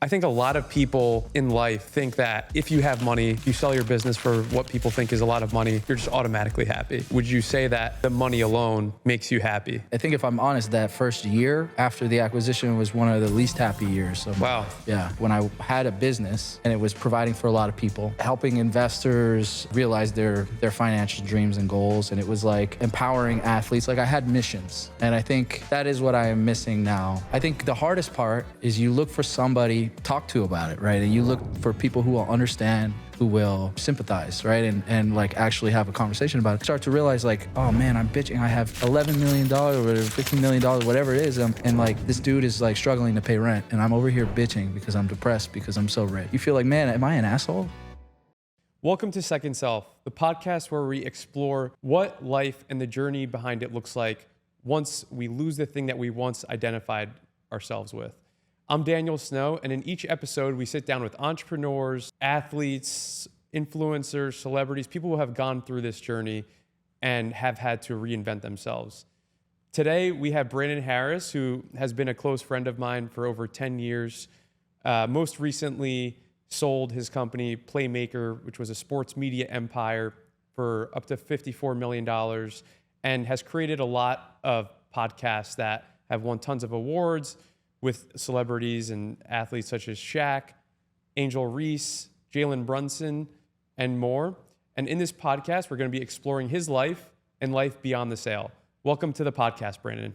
I think a lot of people in life think that if you have money, you sell your business for what people think is a lot of money, you're just automatically happy. Would you say that the money alone makes you happy? I think if I'm honest, that first year after the acquisition was one of the least happy years of my life. Yeah, when I had a business and it was providing for a lot of people, helping investors realize their financial dreams and goals, and it was like empowering athletes. Like I had missions, and I think that is what I am missing now. I think the hardest part is you look for somebody to talk to about it, right? And you look for people who will understand, who will sympathize, right? And like actually have a conversation about it. Start to realize like, oh man, I'm bitching. I have $11 million or whatever, $15 million, whatever it is. And like this dude is like struggling to pay rent. And I'm over here bitching because I'm depressed because I'm so rich. You feel like, man, am I an asshole? Welcome to Second Self, the podcast where we explore what life and the journey behind it looks like once we lose the thing that we once identified ourselves with. I'm Daniel Snow, and in each episode, we sit down with entrepreneurs, athletes, influencers, celebrities, people who have gone through this journey and have had to reinvent themselves. Today, we have Brandon Harris, who has been a close friend of mine for over 10 years. Most recently, sold his company, Playmaker, which was a sports media empire, for up to $54 million, and has created a lot of podcasts that have won tons of awards with celebrities and athletes such as Shaq, Angel Reese, Jalen Brunson, and more. And in this podcast, we're going to be exploring his life and life beyond the sale. Welcome to the podcast, Brandon.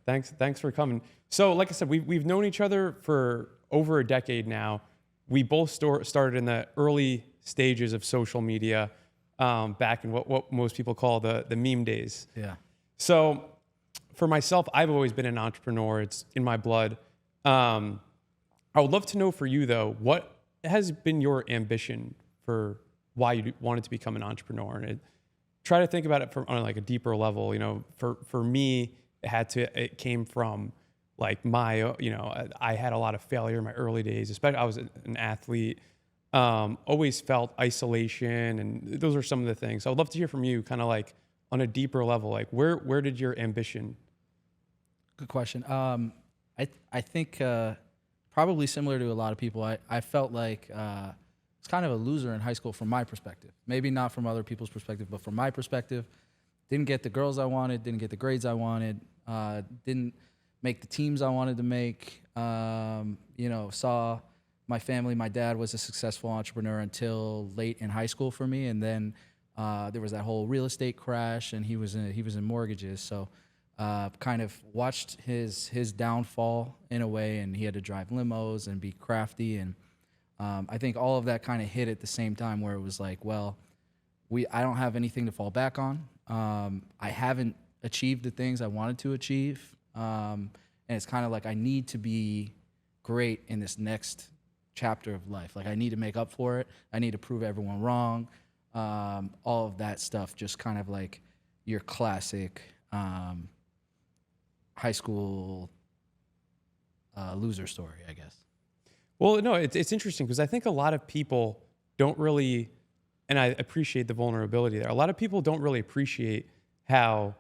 Thanks for coming. So like I said, we've known each other for over a decade now. We both started in the early stages of social media, back in what most people call the meme days. Yeah. So for myself, I've always been an entrepreneur. It's in my blood. I would love to know for you though, what has been your ambition for why you wanted to become an entrepreneur? And try to think about it from on like a deeper level. You know, for me, it came from like I had a lot of failure in my early days, especially I was an athlete, always felt isolation, and those are some of the things. So I'd love to hear from you kind of like on a deeper level, like where did your ambition? Good question. I think probably similar to a lot of people, I felt like I was kind of a loser in high school from my perspective. Maybe not from other people's perspective, but from my perspective, didn't get the girls I wanted, didn't get the grades I wanted, didn't make the teams I wanted to make. Saw my family. My dad was a successful entrepreneur until late in high school for me, and then there was that whole real estate crash, and he was in mortgages. So kind of watched his downfall in a way, and he had to drive limos and be crafty, and I think all of that kind of hit at the same time, where it was like, well, I don't have anything to fall back on. I haven't achieved the things I wanted to achieve. And it's kind of like I need to be great in this next chapter of life. Like I need to make up for it. I need to prove everyone wrong. All of that stuff, just kind of like your classic high school loser story, I guess. Well, no, it's interesting because I think a lot of people don't really, and I appreciate the vulnerability there. A lot of people don't really appreciate how,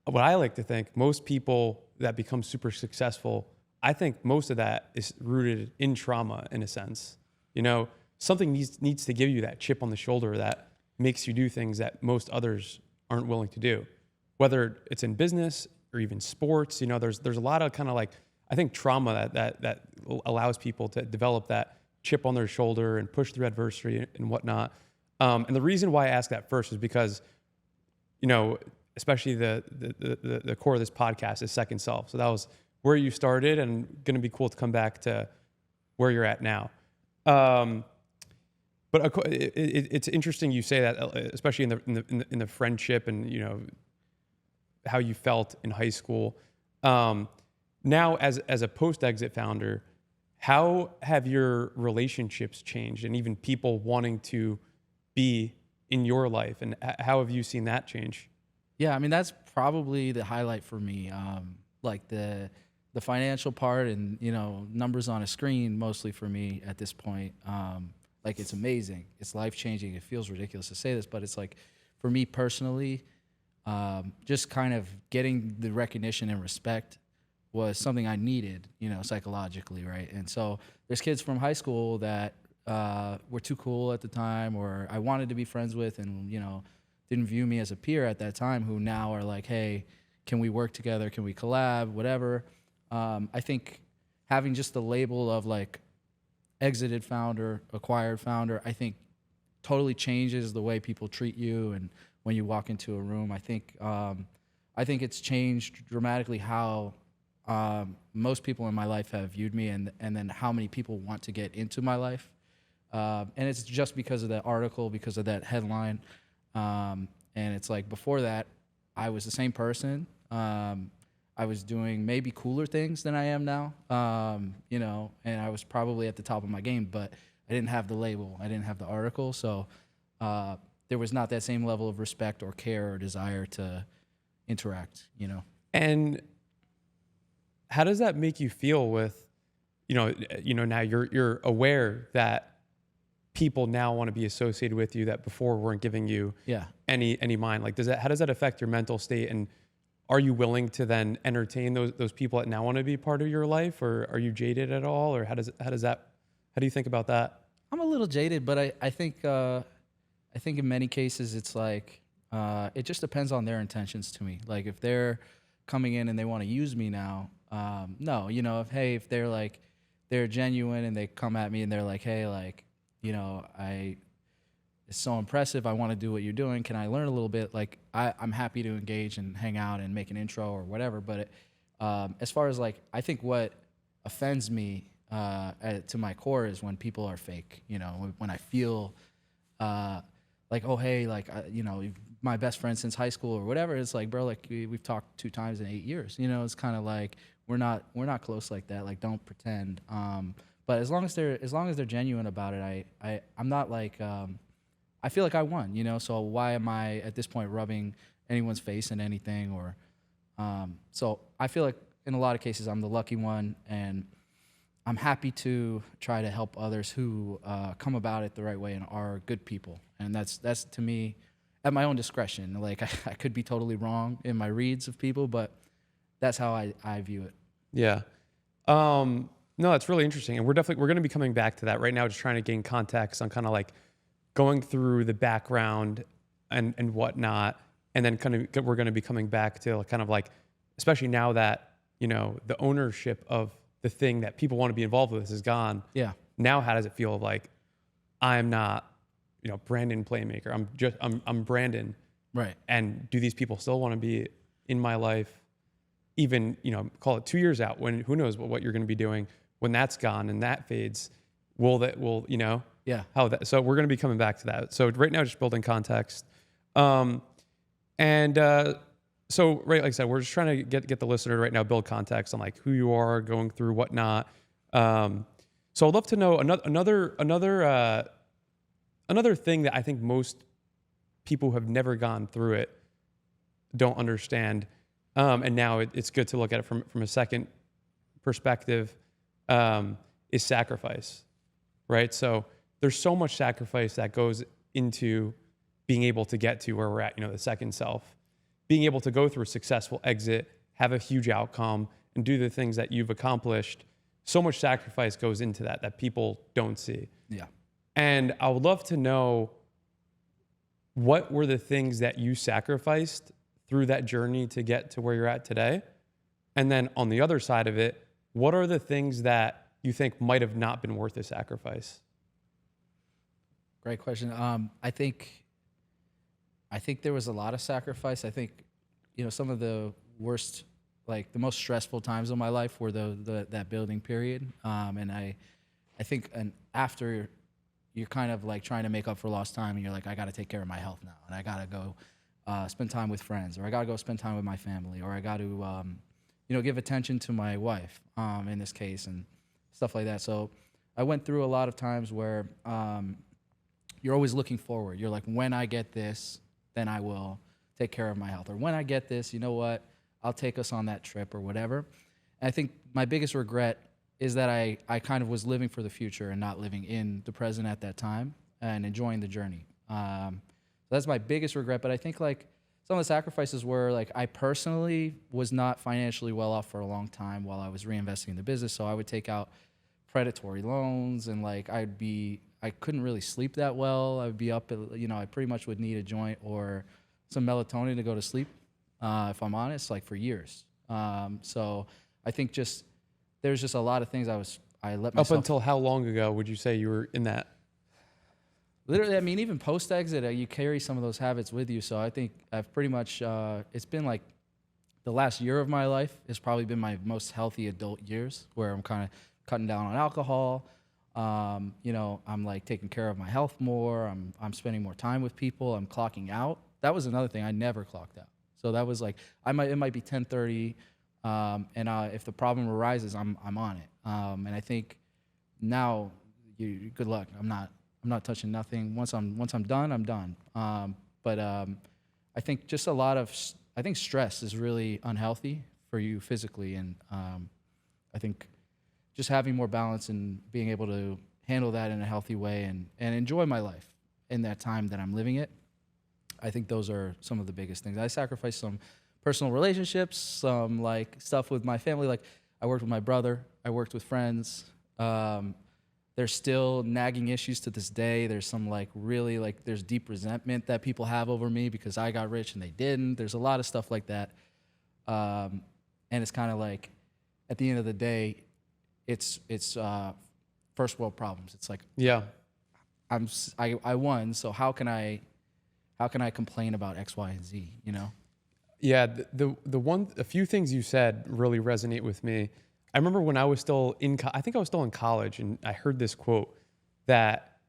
what I like to think, most people that become super successful, I think most of that is rooted in trauma in a sense. You know, something needs to give you that chip on the shoulder that makes you do things that most others aren't willing to do. Whether it's in business or even sports, you know, there's a lot of kind of like, I think trauma that allows people to develop that chip on their shoulder and push through adversity and whatnot. And the reason why I ask that first is because, you know, especially the core of this podcast is Second Self. So that was where you started, and going to be cool to come back to where you're at now. But it's interesting you say that, especially in the friendship and, you know, how you felt in high school. Now as a post-exit founder, how have your relationships changed, and even people wanting to be in your life, and how have you seen that change? Yeah, I mean, that's probably the highlight for me. Like the financial part and, you know, numbers on a screen mostly for me at this point. Like it's amazing. It's life-changing. It feels ridiculous to say this, but it's like, for me personally, just kind of getting the recognition and respect was something I needed, you know, psychologically, right? And so there's kids from high school that were too cool at the time, or I wanted to be friends with, and didn't view me as a peer at that time, who now are like, hey, can we work together? Can we collab? Whatever. I think having just the label of like exited founder, acquired founder, I think totally changes the way people treat you. And when you walk into a room, I think it's changed dramatically how most people in my life have viewed me, and then how many people want to get into my life. And it's just because of that article, because of that headline. And it's like, before that, I was the same person. I was doing maybe cooler things than I am now, and I was probably at the top of my game, but I didn't have the label. I didn't have the article. So there was not that same level of respect or care or desire to interact, And how does that make you feel with, now you're aware that people now want to be associated with you that before weren't giving you any mind? Like, how does that affect your mental state? And are you willing to then entertain those people that now want to be part of your life, or are you jaded at all? Or how do you think about that? I'm a little jaded, but I think in many cases it's like, it just depends on their intentions to me. Like, if they're coming in and they want to use me now, no, if they're like, they're genuine and they come at me and they're like, hey, like, it's so impressive. I want to do what you're doing. Can I learn a little bit? Like, I'm happy to engage and hang out and make an intro or whatever. But as far as like, I think what offends me to my core is when people are fake. When I feel like, oh, hey, like, my best friend since high school or whatever. It's like, bro, like we've talked 2 times in 8 years. It's kind of like we're not close like that. Like, don't pretend. But as long as they're genuine about it, I'm not like, I feel like I won, so why am I at this point rubbing anyone's face in anything? Or so I feel like in a lot of cases I'm the lucky one, and I'm happy to try to help others who come about it the right way and are good people. And that's to me at my own discretion. Like, I could be totally wrong in my reads of people, but that's how I view it. Yeah. No, that's really interesting. And we're going to be coming back to that right now, just trying to gain context on kind of like going through the background and whatnot. And then we're going to be coming back to kind of like, especially now that, the ownership of the thing that people want to be involved with is gone. Yeah. Now, how does it feel like I'm not, Brandon Playmaker? I'm Brandon. Right. And do these people still want to be in my life? Even, call it 2 years out, when who knows what you're going to be doing when that's gone and that fades. Yeah. So we're going to be coming back to that. So right now, just building context. So right, like I said, we're just trying to get the listener right now, build context on like who you are going through, whatnot. So I'd love to know another thing that I think most people who have never gone through it don't understand. And now it's good to look at it from a second perspective, is sacrifice, right? So there's so much sacrifice that goes into being able to get to where we're at, the second self, being able to go through a successful exit, have a huge outcome, and do the things that you've accomplished. So much sacrifice goes into that people don't see. Yeah. And I would love to know, what were the things that you sacrificed through that journey to get to where you're at today? And then on the other side of it, what are the things that you think might have not been worth the sacrifice? Great question. I think there was a lot of sacrifice. I think, some of the worst, like the most stressful times of my life were that building period. And I think, and after you're kind of like trying to make up for lost time, and you're like, I got to take care of my health now, and I got to go spend time with friends, or I got to go spend time with my family, or I got to, give attention to my wife, in this case, and stuff like that. So I went through a lot of times where you're always looking forward. You're like, when I get this, then I will take care of my health. Or when I get this, you know what, I'll take us on that trip or whatever. And I think my biggest regret is that I kind of was living for the future and not living in the present at that time and enjoying the journey. So that's my biggest regret. But I think like some of the sacrifices were like, I personally was not financially well off for a long time while I was reinvesting in the business. So I would take out predatory loans, and like I couldn't really sleep that well. I'd be up, I pretty much would need a joint or some melatonin to go to sleep, if I'm honest, like for years. So I think there's just a lot of things I let myself. Up until how long ago would you say you were in that? Literally, I mean, even post-exit, you carry some of those habits with you. So I think I've pretty much, it's been like the last year of my life has probably been my most healthy adult years, where I'm kind of cutting down on alcohol. I'm like taking care of my health more. I'm spending more time with people. I'm clocking out. That was another thing. I never clocked out. So that was like, it might be 10:30. If the problem arises, I'm on it. And I think now, good luck. I'm not touching nothing. Once I'm done, I'm done. I think just I think stress is really unhealthy for you physically, and I think just having more balance and being able to handle that in a healthy way and enjoy my life in that time that I'm living it. I think those are some of the biggest things. I sacrificed some personal relationships, some like stuff with my family. Like I worked with my brother, I worked with friends. There's still nagging issues to this day. There's some there's deep resentment that people have over me because I got rich and they didn't. There's a lot of stuff like that. And it's kind of like, at the end of the day, it's first world problems. It's like, yeah, I won, so how can I complain about X, Y, and Z? Yeah, a few things you said really resonate with me. I remember when I was still I think I was still in college, and I heard this quote that,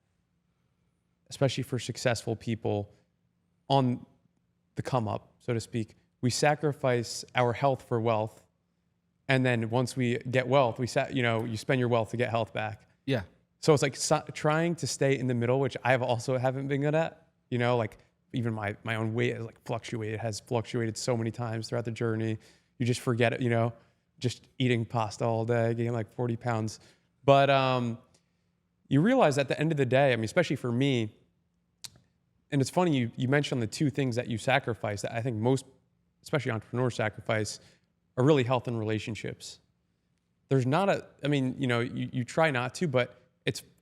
especially for successful people on the come up, so to speak, we sacrifice our health for wealth, and then once we get wealth, you spend your wealth to get health back. Yeah. So it's like trying to stay in the middle, which I also haven't been good at. Like even my own weight has fluctuated so many times throughout the journey. You just forget it, just eating pasta all day, getting like 40 pounds. But you realize at the end of the day, I mean, especially for me, and it's funny, you mentioned the two things that you sacrifice that I think most, especially entrepreneurs, sacrifice are really health and relationships. There's not you try not to, but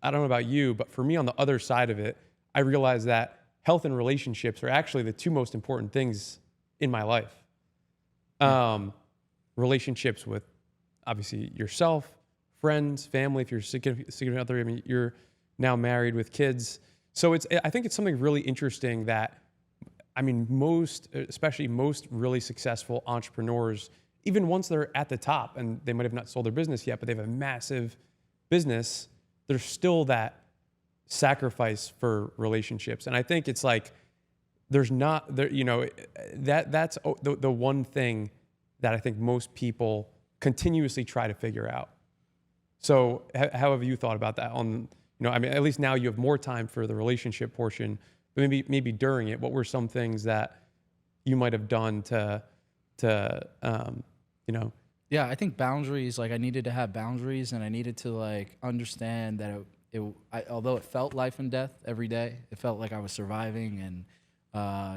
I don't know about you, but for me on the other side of it, I realize that health and relationships are actually the two most important things in my life. Relationships with obviously yourself, friends, family, if you're significant other, I mean, you're now married with kids. So I think it's something really interesting that, I mean, most really successful entrepreneurs, even once they're at the top and they might have not sold their business yet, but they have a massive business, there's still that sacrifice for relationships. And I think it's like, that's the one thing that I think most people continuously try to figure out. So how have you thought about that at least now you have more time for the relationship portion, but maybe during it, what were some things that you might have done to Yeah, I think boundaries, like I needed to have boundaries, and I needed to like understand that although it felt life and death every day, it felt like I was surviving, and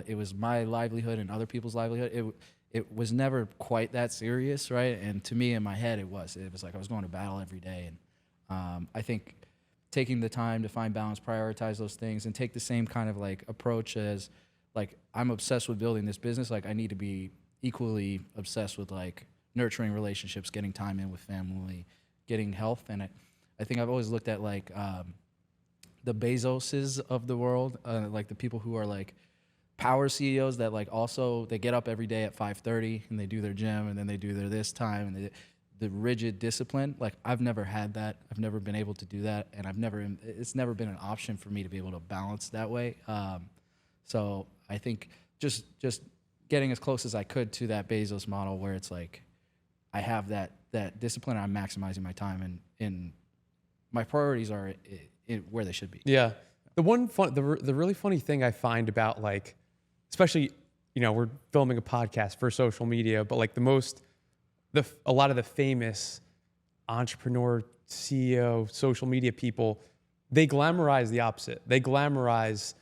it was my livelihood and other people's livelihood. It was never quite that serious, right? And to me, in my head, it was like I was going to battle every day. And I think taking the time to find balance, prioritize those things, and take the same kind of like approach as like I'm obsessed with building this business. Like I need to be equally obsessed with like nurturing relationships, getting time in with family, getting health. And I think I've always looked at like the Bezoses of the world, like the people who are like power CEOs that like also they get up every day at 5:30 and they do their gym and then they do their this time and the rigid discipline. Like I've never had that. I've never been able to do that, and it's never been an option for me to be able to balance that way. So I think just getting as close as I could to that Bezos model where it's like I have that discipline and I'm maximizing my time and my priorities are where they should be. Yeah. The really funny thing I find about like, especially, we're filming a podcast for social media, but like a lot of the famous entrepreneur, CEO, social media people, they glamorize the opposite. They glamorize,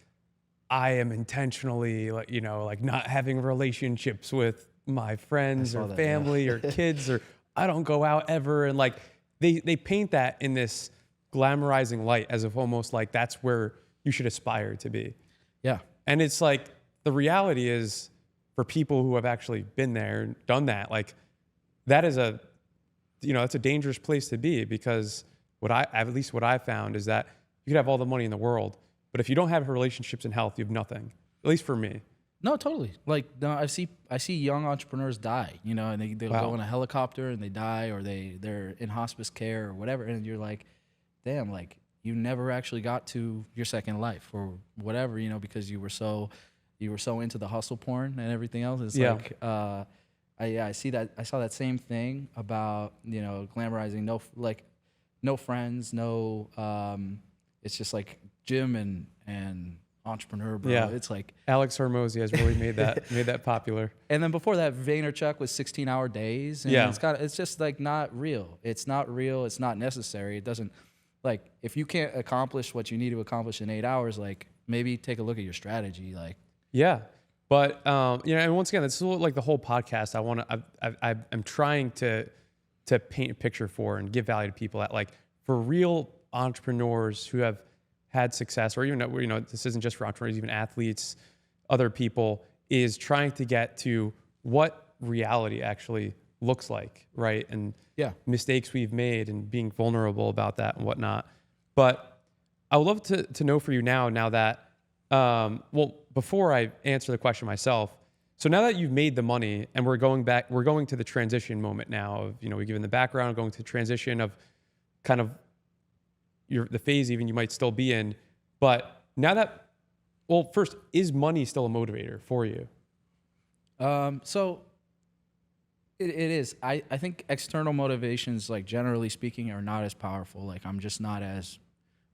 I am intentionally like not having relationships with my friends or family or kids, or I don't go out ever. And like, they paint that in this glamorizing light as if almost like that's where you should aspire to be. Yeah. And it's like the reality is for people who have actually been there and done that, like that is it's a dangerous place to be, because at least what I found is that you could have all the money in the world, but if you don't have relationships and health, you have nothing. At least for me. No, totally. Like, no, I see young entrepreneurs die, and they'll Wow. go in a helicopter and they die, or they're in hospice care or whatever. And you're like, damn, like you never actually got to your second life or whatever, because you were so into the hustle porn and everything else. It's like, I see that. I saw that same thing about, glamorizing no friends, it's just like gym and entrepreneur, bro. Yeah. It's like Alex Hormozy has really made that popular. And then before that, Vaynerchuk was 16-hour days. And Yeah. it's just like not real. It's not real. It's not necessary. It doesn't, like, if you can't accomplish what you need to accomplish in 8 hours, like maybe take a look at your strategy. Like, Yeah. But, and once again, it's like the whole podcast. I'm trying to paint a picture for and give value to people that, like, for real entrepreneurs who have had success, or even, this isn't just for entrepreneurs, even athletes, other people, is trying to get to what reality actually looks like, right? And mistakes we've made and being vulnerable about that and whatnot. But I would love to know for you now that, before I answer the question myself, so now that you've made the money and we're going to the transition moment now of, we've given the background, going to the transition of kind of the phase even you might still be in. But now that, first, is money still a motivator for you? So it is. I think external motivations, like generally speaking, are not as powerful. Like I'm just not as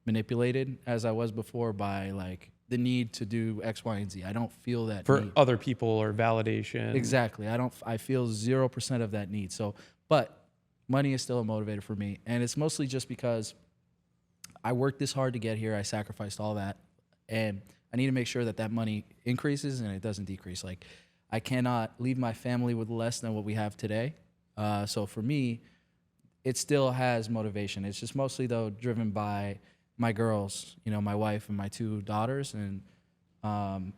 manipulated as I was before by like the need to do X, Y, and Z. I don't feel that For need. other people or validation. Exactly. I feel 0% of that need. So, but money is still a motivator for me. And it's mostly just because I worked this hard to get here. I sacrificed all that. And I need to make sure that money increases and it doesn't decrease. Like I cannot leave my family with less than what we have today. So for me, it still has motivation. It's just mostly though driven by my girls, my wife and my 2 daughters. And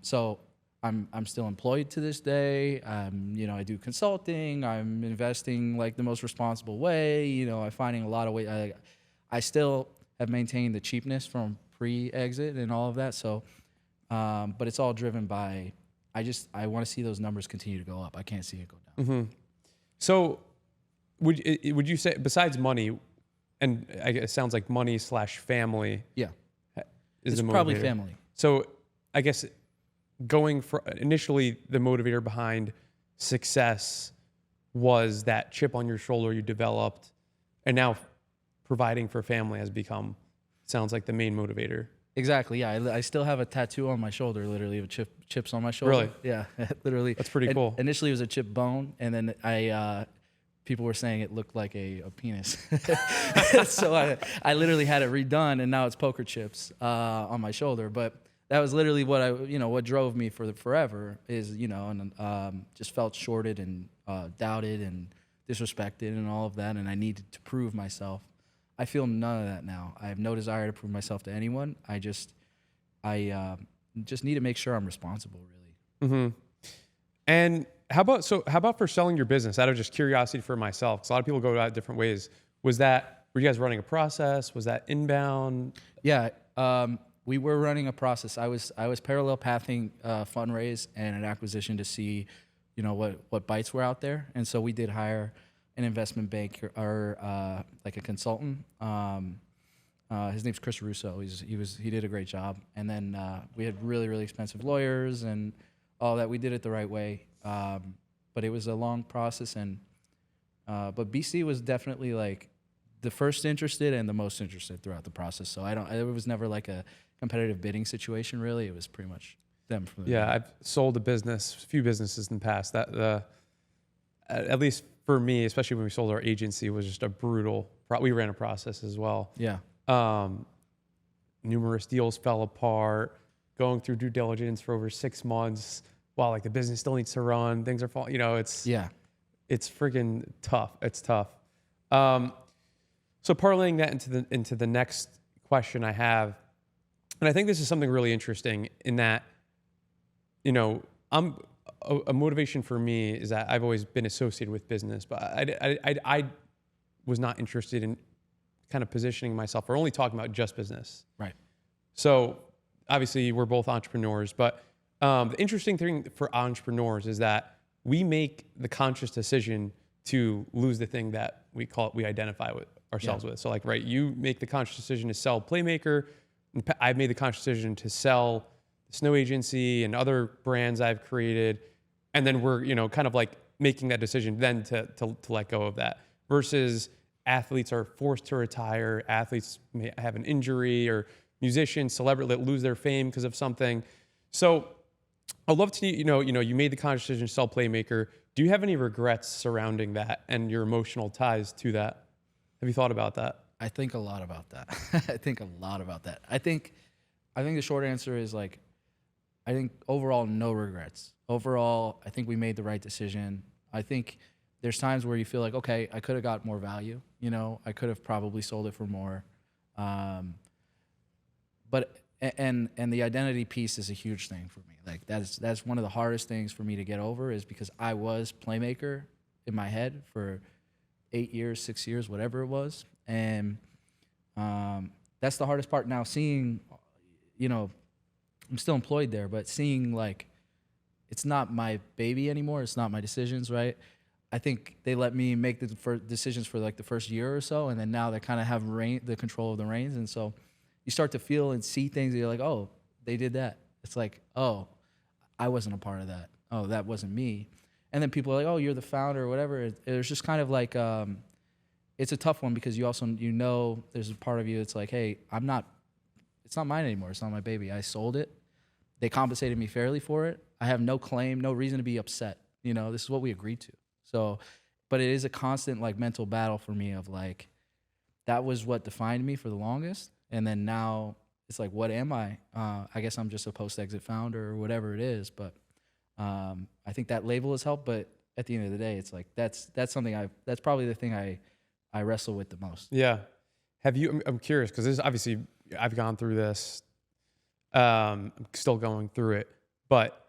so I'm still employed to this day. I do consulting. I'm investing like the most responsible way. I'm finding a lot of ways. I still have maintained the cheapness from pre-exit and all of that. So, but it's all driven by, I want to see those numbers continue to go up. I can't see it go down. Mm-hmm. So would you say, besides money, and I guess it sounds like money / family. Yeah. Is it's the motivator. Probably family. So I guess going for initially the motivator behind success was that chip on your shoulder you developed, and now providing for family has become, sounds like, the main motivator. Exactly. Yeah. I still have a tattoo on my shoulder, literally, of chips on my shoulder. Really? Yeah. Literally. That's pretty cool. Initially, it was a chip bone, and then people were saying it looked like a penis. So I literally had it redone, and now it's poker chips on my shoulder. But that was literally what drove me for forever is, and just felt shorted and doubted and disrespected and all of that, and I needed to prove myself. I feel none of that now. I have no desire to prove myself to anyone. I just need to make sure I'm responsible, really. Mm-hmm. And how about for selling your business? Out of just curiosity for myself, because a lot of people go about it different ways. Were you guys running a process? Was that inbound? Yeah, we were running a process. I was parallel pathing fundraise and an acquisition to see, what bites were out there, and so we did hire an investment banker or like a consultant. His name's Chris Russo. He did a great job. And then we had really, really expensive lawyers and all that. We did it the right way. But it was a long process. And but BC was definitely like the first interested and the most interested throughout the process. So it was never like a competitive bidding situation, really. It was pretty much them from the beginning. I've sold a few businesses in the past. That at least for me, especially when we sold our agency, was just a brutal. We ran a process as well. Yeah. Numerous deals fell apart. Going through due diligence for over 6 months while like the business still needs to run. Things are falling. It's freaking tough. It's tough. So parlaying that into the next question I have, and I think this is something really interesting in that, you know, a motivation for me is that I've always been associated with business, but I was not interested in kind of positioning myself or only talking about just business. Right. So obviously we're both entrepreneurs, but the interesting thing for entrepreneurs is that we make the conscious decision to lose the thing that we identify with ourselves with. So like, right, you make the conscious decision to sell Playmaker. I've made the conscious decision to sell the Snow Agency and other brands I've created. And then we're, kind of like making that decision then to let go of that, versus athletes are forced to retire. Athletes may have an injury, or musicians, celebrities that lose their fame because of something. So I'd love to, you made the conscious decision to sell Playmaker. Do you have any regrets surrounding that and your emotional ties to that? Have you thought about that? I think a lot about that. I think the short answer is like, I think overall, no regrets. Overall, I think we made the right decision. I think there's times where you feel like, okay, I could have got more value. I could have probably sold it for more. But the identity piece is a huge thing for me. Like that's one of the hardest things for me to get over, is because I was Playmaker in my head for 8 years, 6 years, whatever it was. And that's the hardest part now, seeing, I'm still employed there, but seeing like it's not my baby anymore. It's not my decisions, right? I think they let me make the decisions for like the first year or so, and then now they kind of have the control of the reins. And so you start to feel and see things that you're like, oh, they did that. It's like, oh, I wasn't a part of that. Oh, that wasn't me. And then people are like, oh, you're the founder or whatever. It's just kind of like, it's a tough one, because you also, there's a part of you that's like, hey, it's not mine anymore. It's not my baby. I sold it. They compensated me fairly for it. I have no claim, no reason to be upset. This is what we agreed to. So, but it is a constant like mental battle for me of like, that was what defined me for the longest. And then now it's like, what am I? I guess I'm just a post-exit founder or whatever it is. But I think that label has helped. But at the end of the day, it's like, that's something that's probably the thing I wrestle with the most. Yeah. I'm curious, because this is obviously, I've gone through this. I'm still going through it. But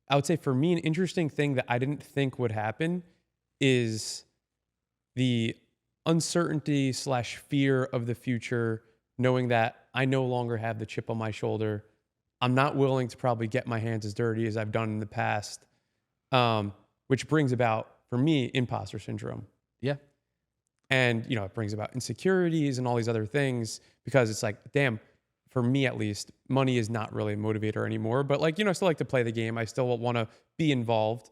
I would say for me, an interesting thing that I didn't think would happen is the uncertainty / fear of the future, knowing that I no longer have the chip on my shoulder. I'm not willing to probably get my hands as dirty as I've done in the past, which brings about, for me, imposter syndrome. Yeah. And, it brings about insecurities and all these other things, because it's like, damn, for me at least, money is not really a motivator anymore. But like, I still like to play the game. I still want to be involved.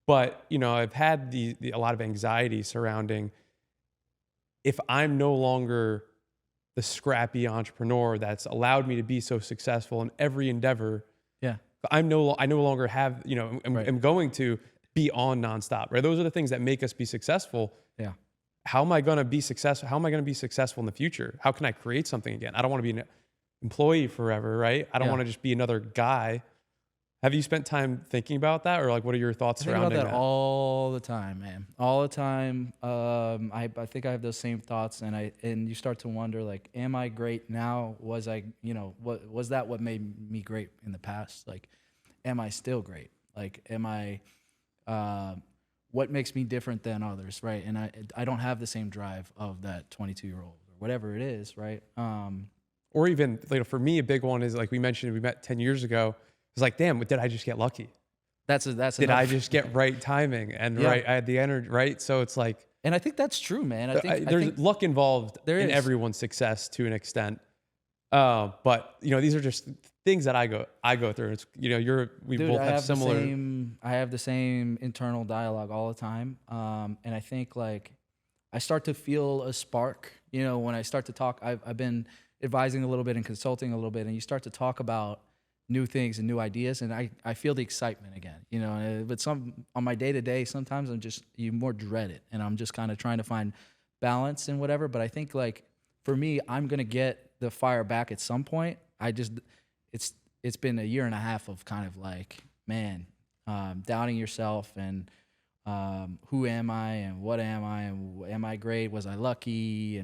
But, I've had a lot of anxiety surrounding, if I'm no longer the scrappy entrepreneur that's allowed me to be so successful in every endeavor. Yeah. I no longer have, Right. am going to be on nonstop, right? Those are the things that make us be successful. Yeah. How am I going to be successful? How am I going to be successful in the future? How can I create something again? I don't want to be an employee forever, right? I don't want to just be another guy. Have you spent time thinking about that, or like, what are your thoughts surrounding that? I think about that all the time, man. All the time. I think I have those same thoughts, and you start to wonder, like, am I great now? Was I, what made me great in the past? Like, am I still great? Like, am I, what makes me different than others, right? And I don't have the same drive of that 22-year-old or whatever it is, right? Or even, for me, a big one is, like we mentioned, we met 10 years ago. It's like, damn, did I just get lucky? Did I just get right timing and right? I had the energy, right? So it's like, and I think that's true, man. I think there's luck involved in everyone's success to an extent. But these are just things that I go through. It's we both have similar. I have the same internal dialogue all the time, and I think like I start to feel a spark. When I start to talk, I've been advising a little bit and consulting a little bit, and you start to talk about new things and new ideas, and I feel the excitement again, but on my day-to-day, sometimes you more dread it, and I'm just kind of trying to find balance and whatever. But I think like for me, I'm going to get the fire back at some point. It's been a year and a half of kind of like, man, doubting yourself and who am I and what am I and am I great? Was I lucky?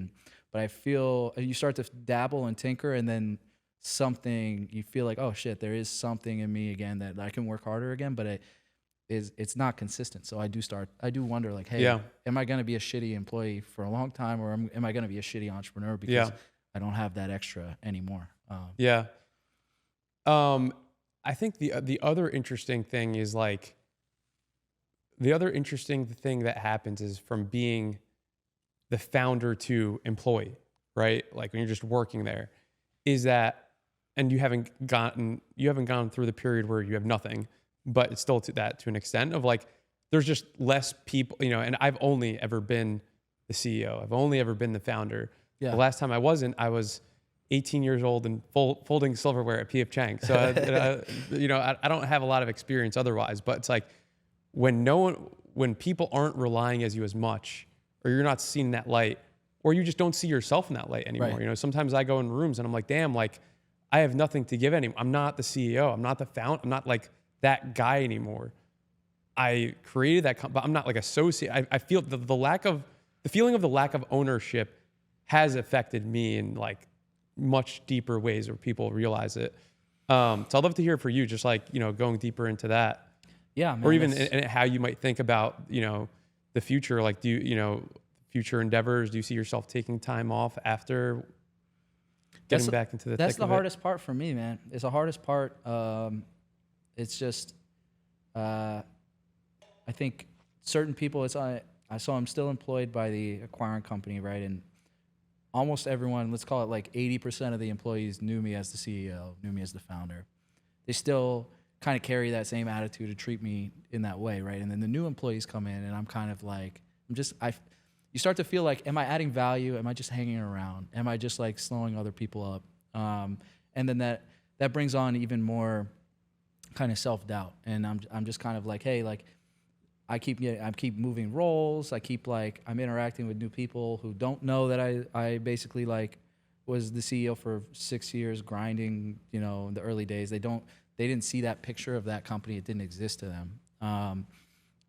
but I feel you start to dabble and tinker, and then something you feel like, oh shit, there is something in me again that I can work harder again, but it's not consistent. So I do wonder like, hey, am I going to be a shitty employee for a long time, or am I going to be a shitty entrepreneur because I don't have that extra anymore? I think the other interesting thing is like, the other interesting thing that happens is from being the founder to employee, right? Like when you're just working there, is that, and you haven't gone through the period where you have nothing, but it's still to an extent of like, there's just less people, you know, and I've only ever been the CEO. I've only ever been the founder. Yeah. The last time I was 18 years old and folding silverware at P.F. Chang. So, I don't have a lot of experience otherwise, but it's like when people aren't relying as you as much, or you're not seeing that light, or you just don't see yourself in that light anymore. Right. You know, sometimes I go in rooms and I'm like, damn, like I have nothing to give anyone. I'm not the CEO. I'm not the founder. I'm not like that guy anymore. I created that, but I'm not like associate. I feel the feeling of the lack of ownership has affected me in like much deeper ways where people realize it. So I'd love to hear for you, just like, you know, going deeper into that. Yeah. Man, or even in how you might think about, you know, the future. Like, future endeavors, do you see yourself taking time off after getting back into the thick of it? That's the hardest part for me, man. It's the hardest part. It's just, I think certain people, I'm still employed by the acquiring company, right? And almost everyone, let's call it like 80% of the employees knew me as the CEO, knew me as the founder. They still kind of carry that same attitude to treat me in that way, right? And then the new employees come in and I'm kind of like, you start to feel like, am I adding value? Am I just hanging around? Am I just like slowing other people up? And then that brings on even more kind of self-doubt. And I'm just kind of like, hey, like I keep moving roles. I'm interacting with new people who don't know that I basically like was the CEO for 6 years grinding, you know, in the early days. They didn't see that picture of that company. It didn't exist to them.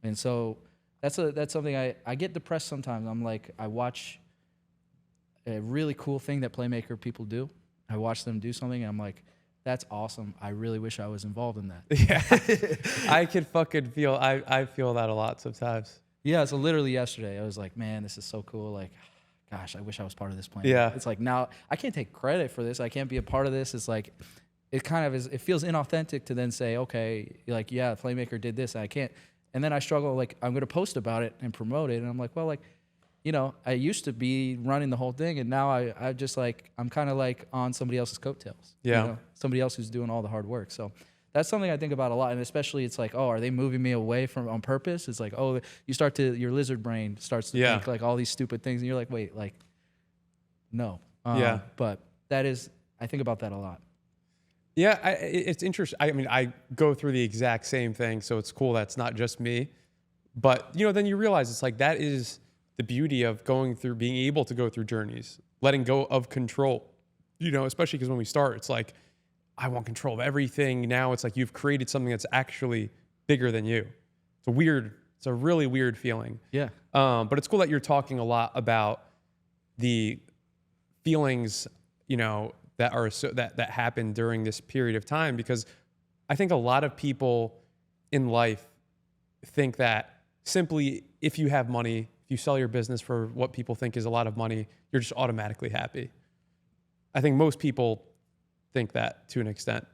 And so that's something I get depressed sometimes. I'm like, I watch a really cool thing that Playmaker people do. I watch them do something and I'm like, that's awesome. I really wish I was involved in that. Yeah. I could fucking feel, I feel that a lot sometimes. Yeah. So literally yesterday I was like, man, this is so cool. Like, gosh, I wish I was part of this plan. Yeah. It's like, now I can't take credit for this. I can't be a part of this. It's like, it kind of is, it feels inauthentic to then say, okay, like, yeah, Playmaker did this. I can't. And then I struggle, like, I'm going to post about it and promote it. And I'm like, well, like, you know, I used to be running the whole thing. And now I just like, I'm kind of like on somebody else's coattails. Yeah. You know? Somebody else who's doing all the hard work. So that's something I think about a lot. And especially it's like, oh, are they moving me away from on purpose? It's like, oh, your lizard brain starts to think like all these stupid things. And you're like, wait, like, no. But I think about that a lot. Yeah, it's interesting. I mean, I go through the exact same thing, so it's cool that's not just me. But, you know, then you realize it's like that is the beauty of being able to go through journeys, letting go of control, you know, especially because when we start, it's like, I want control of everything. Now it's like you've created something that's actually bigger than you. It's a really weird feeling. Yeah. But it's cool that you're talking a lot about the feelings, you know, that happen during this period of time, because I think a lot of people in life think that simply if you have money, if you sell your business for what people think is a lot of money, you're just automatically happy. I think most people think that to an extent.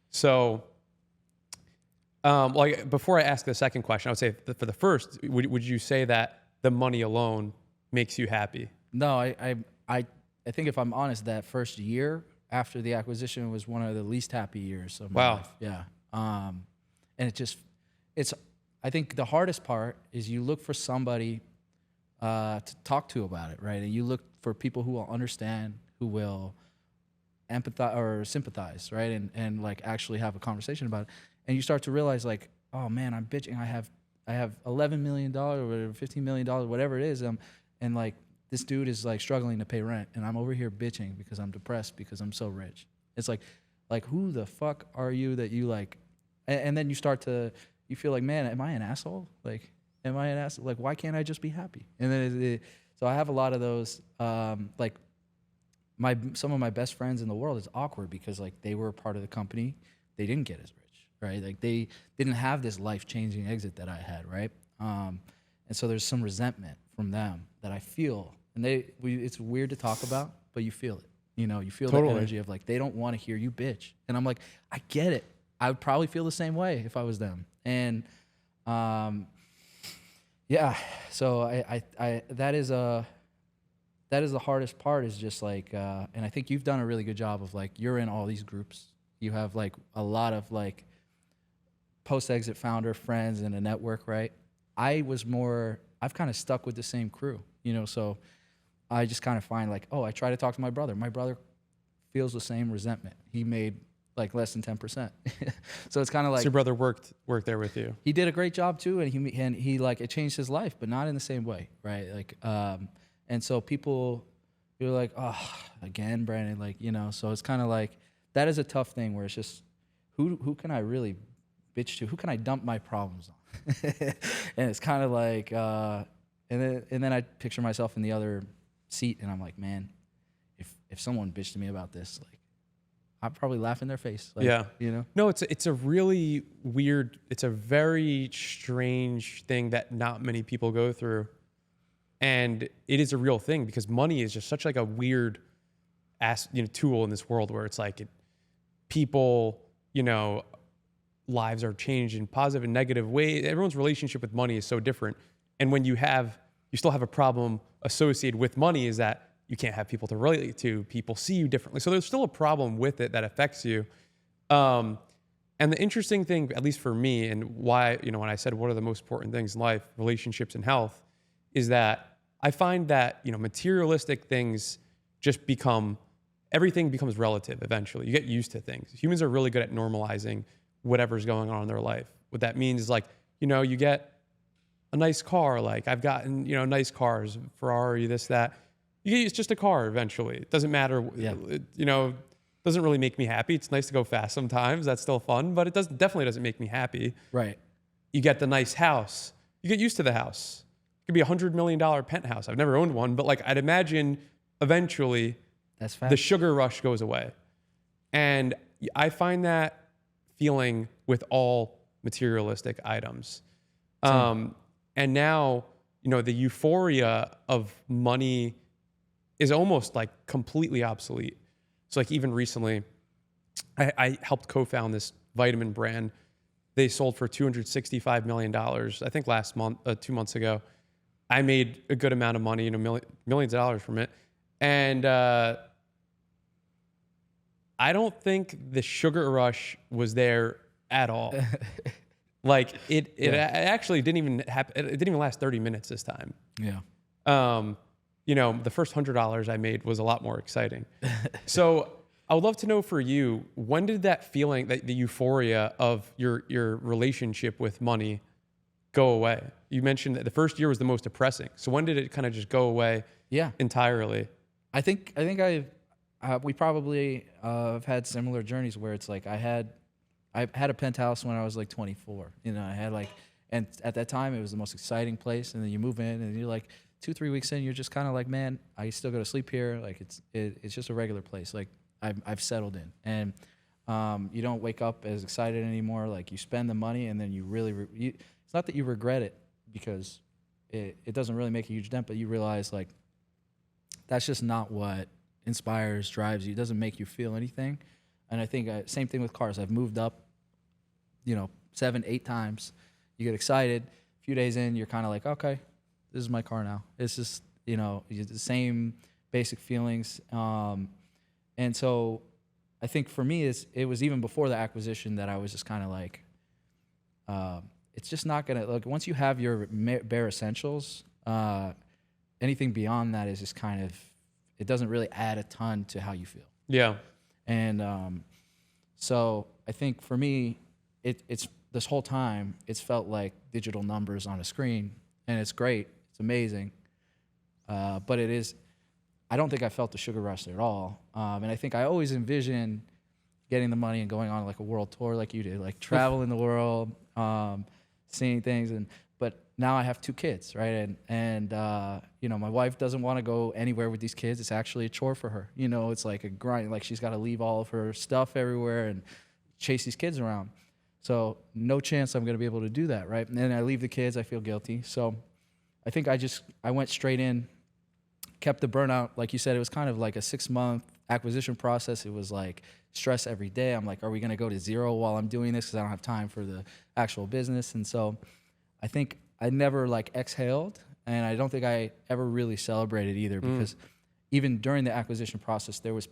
So, like before I ask the second question, I would say for the first, would you say that the money alone makes you happy? No, I think if I'm honest, that first year after the acquisition was one of the least happy years of my life. Yeah. And I think the hardest part is you look for somebody to talk to about it, right? And you look for people who will understand, who will empathize or sympathize, right? And like actually have a conversation about it. And you start to realize like, oh man, I'm bitching. I have $11 million or $15 million, whatever it is. And like, this dude is like struggling to pay rent and I'm over here bitching because I'm depressed because I'm so rich. It's like who the fuck are you that you like, and then you feel like, man, am I an asshole? Like, am I an asshole? Like, why can't I just be happy? And then, so I have a lot of those, like some of my best friends in the world, it's awkward because like they were a part of the company, they didn't get as rich, right? Like they didn't have this life-changing exit that I had, right? And so there's some resentment from them that I feel, and it's weird to talk about, but you feel it. You know, you feel Totally. the energy of like they don't want to hear you bitch, and I'm like, I get it. I would probably feel the same way if I was them, and yeah. So I that is the hardest part is just like, and I think you've done a really good job of like, you're in all these groups. You have like a lot of like post-exit founder friends and a network, right? I've kind of stuck with the same crew, you know, so I just kind of find like, oh, I try to talk to my brother. My brother feels the same resentment. He made like less than 10%. So it's kind of like, So your brother worked there with you. he did a great job too. And he like, it changed his life, but not in the same way. Right. Like, and so you're like, oh, again, Brandon, like, you know, so it's kind of like, that is a tough thing where it's just, who can I really bitch to? Who can I dump my problems on? And it's kind of like, and then I picture myself in the other seat and I'm like, man, if someone bitched to me about this, like, I'd probably laugh in their face. Like, Yeah. you know? No, it's a really weird, it's a very strange thing that not many people go through. And it is a real thing because money is just such like a weird tool in this world where it's like people, you know, lives are changed in positive and negative ways. Everyone's relationship with money is so different. And when you still have a problem associated with money is that you can't have people to relate to. People see you differently. So there's still a problem with it that affects you. And the interesting thing, at least for me, and why, you know, when I said what are the most important things in life, relationships and health, is that I find that, you know, materialistic things just everything becomes relative eventually. You get used to things. Humans are really good at normalizing whatever's going on in their life. What that means is like, you know, you get a nice car, like I've gotten, you know, nice cars, Ferrari, this, that. It's just a car eventually. It doesn't matter, Yeah. you know, doesn't really make me happy. It's nice to go fast sometimes. That's still fun, but it definitely doesn't make me happy. Right. You get the nice house. You get used to the house. It could be $100 million penthouse. I've never owned one, but like I'd imagine eventually That's the fact. sugar rush goes away. And I find that feeling with all materialistic items. And now, you know, the euphoria of money is almost like completely obsolete. So like even recently, I helped co-found this vitamin brand. They sold for $265 million, I think last month, 2 months ago. I made a good amount of money, you know, millions of dollars from it. And I don't think the sugar rush was there at all. Like it actually didn't even happen. It didn't even last 30 minutes this time. Yeah. You know, the first $100 I made was a lot more exciting. So I would love to know for you, when did that feeling, the euphoria of your relationship with money go away? You mentioned that the first year was the most depressing. So when did it kind of just go away Yeah. entirely? I think we probably have had similar journeys where it's like I had a penthouse when I was like 24. You know, I had like, and at that time it was the most exciting place. And then you move in and you're like 2-3 weeks in, you're just kind of like, man, I still go to sleep here. Like it's just a regular place. Like I've settled in, and you don't wake up as excited anymore. Like you spend the money and then you really, it's not that you regret it because it doesn't really make a huge dent, but you realize like that's just not what inspires, drives you. It doesn't make you feel anything. And I think same thing with cars. I've moved up, you know, 7-8 times. You get excited. A few days in, you're kind of like, okay, this is my car now. It's just, you know, the same basic feelings. And so I think for me, it was even before the acquisition that I was just kind of like, it's just not going to, look, once you have your bare essentials, anything beyond that is just kind of, it doesn't really add a ton to how you feel. Yeah. And so I think for me, it's this whole time, it's felt like digital numbers on a screen, and it's great. It's amazing. But it is, I don't think I felt the sugar rush there at all. And I think I always envision getting the money and going on like a world tour like you did, like traveling the world, seeing things. But now I have 2 kids, right? And you know, my wife doesn't want to go anywhere with these kids. It's actually a chore for her. You know, it's like a grind. Like she's got to leave all of her stuff everywhere and chase these kids around. So no chance I'm going to be able to do that, right? And then I leave the kids, I feel guilty. So I think I went straight in, kept the burnout. Like you said, it was kind of like a 6-month acquisition process. It was like stress every day. I'm like, are we going to go to 0 while I'm doing this? Because I don't have time for the actual business. And so I think I never like exhaled, and I don't think I ever really celebrated either, because even during the acquisition process, there was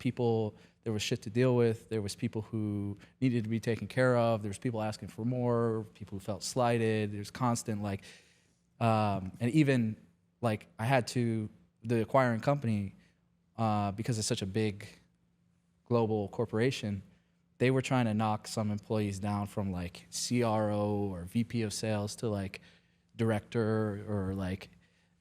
shit to deal with. There was people who needed to be taken care of. There was people asking for more, people who felt slighted. There's constant like, and even like I had to, the acquiring company, because it's such a big global corporation, they were trying to knock some employees down from like CRO or VP of sales to like director or like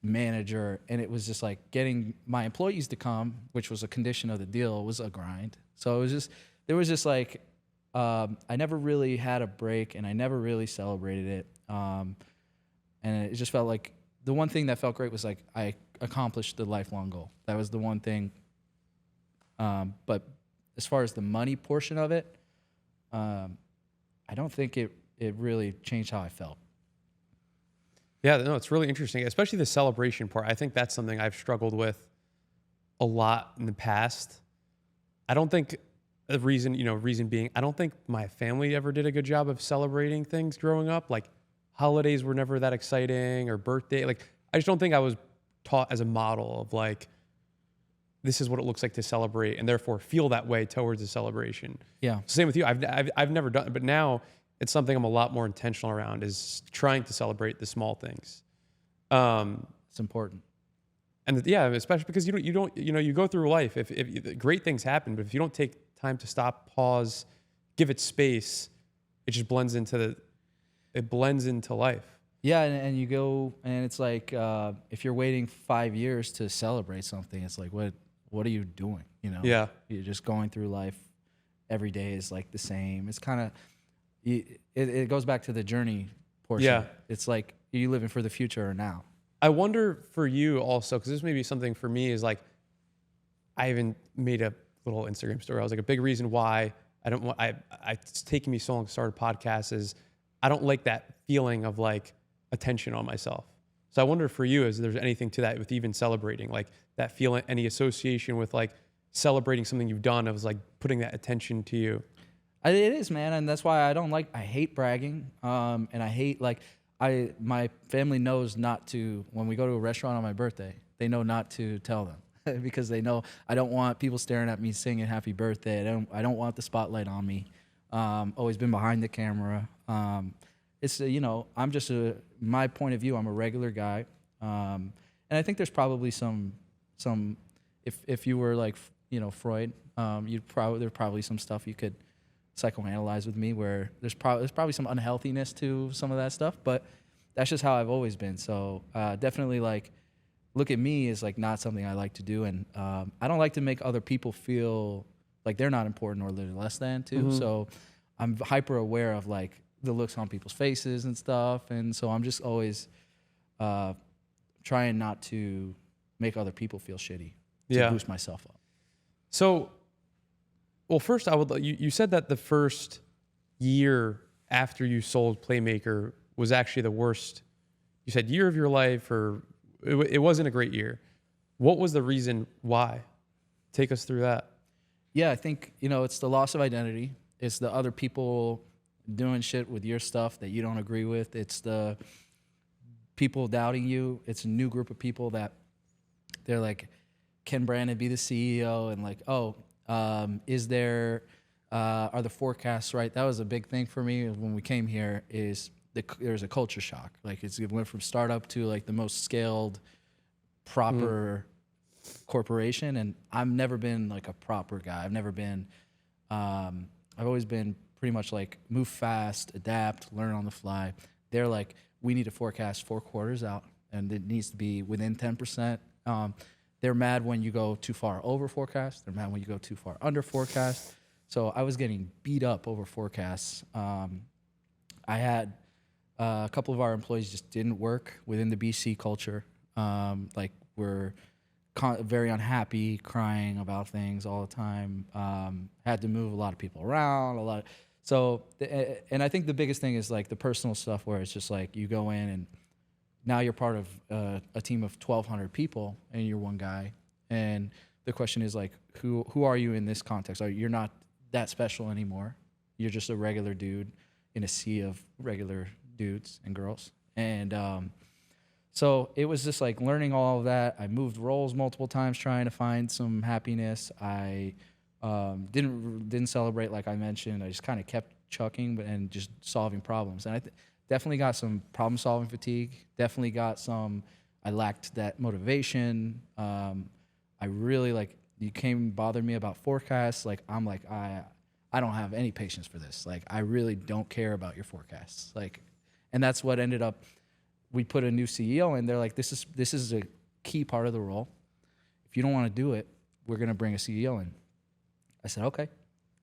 manager, and it was just like getting my employees to come, which was a condition of the deal, was a grind. So it was just, there was just like, I never really had a break, and I never really celebrated it. And it just felt like the one thing that felt great was like I accomplished the lifelong goal. That was the one thing. But as far as the money portion of it, I don't think it really changed how I felt. Yeah, no, it's really interesting, especially the celebration part. I think that's something I've struggled with a lot in the past. I don't think the reason being, I don't think my family ever did a good job of celebrating things growing up. Like holidays were never that exciting, or birthday. Like I just don't think I was taught as a model of like, this is what it looks like to celebrate, and therefore feel that way towards a celebration. Yeah. Same with you. I've never done it, but now it's something I'm a lot more intentional around, is trying to celebrate the small things. It's important. And yeah, especially because you go through life. If great things happen, but if you don't take time to stop, pause, give it space, it just blends into life. Yeah, and you go, and it's like if you're waiting 5 years to celebrate something, it's like what are you doing? You know? Yeah. You're just going through life. Every day is like the same. It's kind of, it goes back to the journey portion. Yeah. It's like, are you living for the future or now? I wonder for you also, because this may be something for me, is like, I even made a little Instagram story. I was like, a big reason why it's taking me so long to start a podcast is I don't like that feeling of like attention on myself. So I wonder for you, is there's anything to that with even celebrating, like that feeling, any association with like celebrating something you've done, of like putting that attention to you? It is, man, and that's why I hate bragging, and I hate my family knows not to, when we go to a restaurant on my birthday, they know not to tell them because they know I don't want people staring at me singing happy birthday. I don't want the spotlight on me. Always been behind the camera. It's I'm just my point of view, I'm a regular guy, and I think there's probably some if you were like Freud, there's probably some stuff you could psychoanalyze with me, where there's probably some unhealthiness to some of that stuff, but that's just how I've always been. So definitely like look at me is like not something I like to do, and I don't like to make other people feel like they're not important or they're less than too. Mm-hmm. So I'm hyper aware of like the looks on people's faces and stuff, and so I'm just always trying not to make other people feel shitty to boost myself up. So, well, first you said that the first year after you sold Playmaker was actually the worst, you said, year of your life, or it wasn't a great year. What was the reason why? Take us through that. Yeah, I think, it's the loss of identity. It's the other people doing shit with your stuff that you don't agree with. It's the people doubting you. It's a new group of people that they're like, can Brandon be the CEO? And like, are the forecasts right? That was a big thing for me when we came here, is there's a culture shock. Like it went from startup to like the most scaled, proper corporation. And I've never been like a proper guy. I've always been pretty much like move fast, adapt, learn on the fly. They're like, we need to forecast 4 quarters out, and it needs to be within 10%. They're mad when you go too far over forecast. They're mad when you go too far under forecast. So I was getting beat up over forecasts. I had A couple of our employees just didn't work within the BC culture. Like we're very unhappy, crying about things all the time. Had to move a lot of people around, and I think the biggest thing is like the personal stuff where it's just like you go in and now you're part of a team of 1,200 people and you're one guy. And the question is like, who are you in this context? You're not that special anymore. You're just a regular dude in a sea of regular dudes and girls. And so it was just like learning all of that. I moved roles multiple times trying to find some happiness. I didn't celebrate like I mentioned. I just kind of kept chucking and just solving problems. And I definitely got some problem solving fatigue. Definitely got some. I lacked that motivation. I really like you came bother me about forecasts. Like I'm like I don't have any patience for this. Like I really don't care about your forecasts. Like, and that's what ended up. We put a new CEO in. They're like, this is a key part of the role. If you don't want to do it, we're gonna bring a CEO in. I said, okay,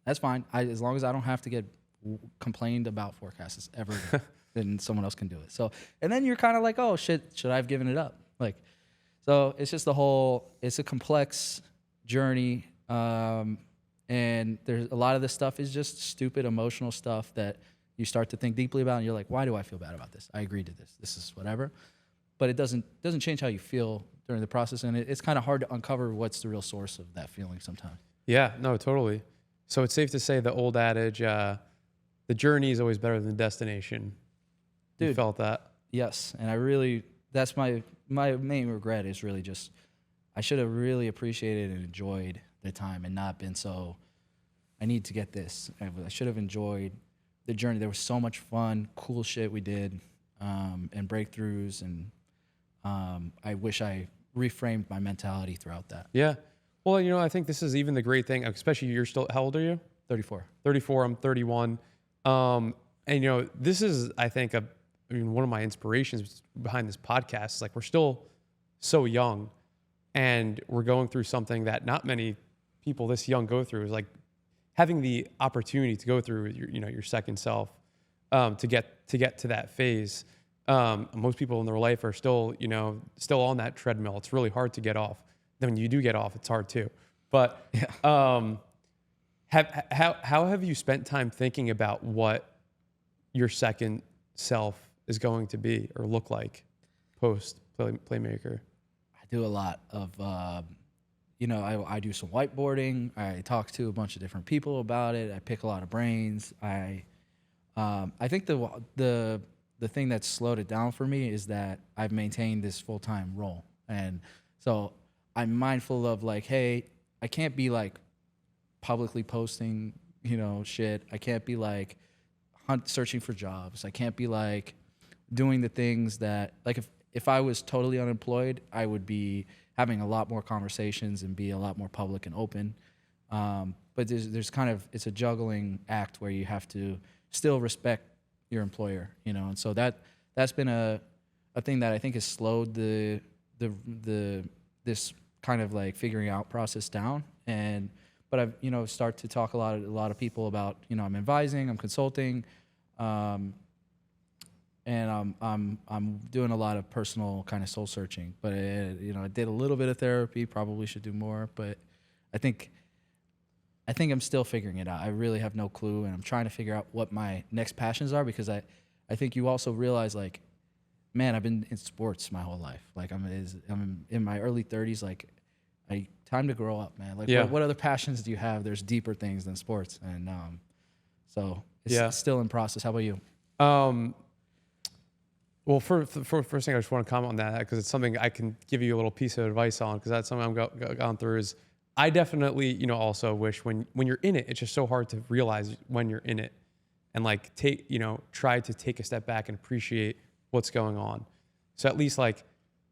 that's fine. As long as I don't have to get complained about forecasts ever again, then someone else can do it. So, and then you're kind of like, oh shit, should I have given it up? Like, so it's just it's a complex journey. And there's a lot of this stuff is just stupid emotional stuff that you start to think deeply about and you're like, why do I feel bad about this? I agreed to this. This is whatever. But it doesn't change how you feel during the process. And it's kind of hard to uncover what's the real source of that feeling sometimes. Yeah, no, totally. So it's safe to say the old adage, the journey is always better than the destination. Dude, you felt that? Yes. And that's my main regret is really just, I should have really appreciated and enjoyed the time and not been so, I need to get this. I should have enjoyed the journey. There was so much fun, cool shit we did, and breakthroughs. And I wish I reframed my mentality throughout that. Yeah. Well, I think this is even the great thing, especially you're still, how old are you? 34. 34, I'm 31. And this is, I think, one of my inspirations behind this podcast. Like we're still so young and we're going through something that not many people this young go through, is like having the opportunity to go through your second self, to get to that phase. Most people in their life are still on that treadmill. It's really hard to get off. Then when you do get off, it's hard too. But yeah. How have you spent time thinking about what your second self is going to be or look like post Playmaker? I do a lot of, I do some whiteboarding. I talk to a bunch of different people about it. I pick a lot of brains. I think the thing that's slowed it down for me is that I've maintained this full-time role. And so I'm mindful of like, hey, I can't be like publicly posting, shit. I can't be like searching for jobs. I can't be like doing the things that, like if I was totally unemployed, I would be having a lot more conversations and be a lot more public and open. But there's kind of, it's a juggling act where you have to still respect your employer, and so that's been a thing that I think has slowed this kind of like figuring out process down. But I've start to talk a lot of people about, I'm advising, I'm consulting, and I'm doing a lot of personal kind of soul searching. But I did a little bit of therapy, probably should do more, but I think I'm still figuring it out. I really have no clue, and I'm trying to figure out what my next passions are, because I think you also realize, like, man, I've been in sports my whole life. Like I'm in my early 30s. Like, time to grow up, man. Like, yeah. what other passions do you have? There's deeper things than sports, and so it's still in process. How about you? Well, for first thing, I just want to comment on that because it's something I can give you a little piece of advice on, because that's something I've gone through. Is I definitely, also wish when you're in it, it's just so hard to realize when you're in it, and like try to take a step back and appreciate what's going on. So at least like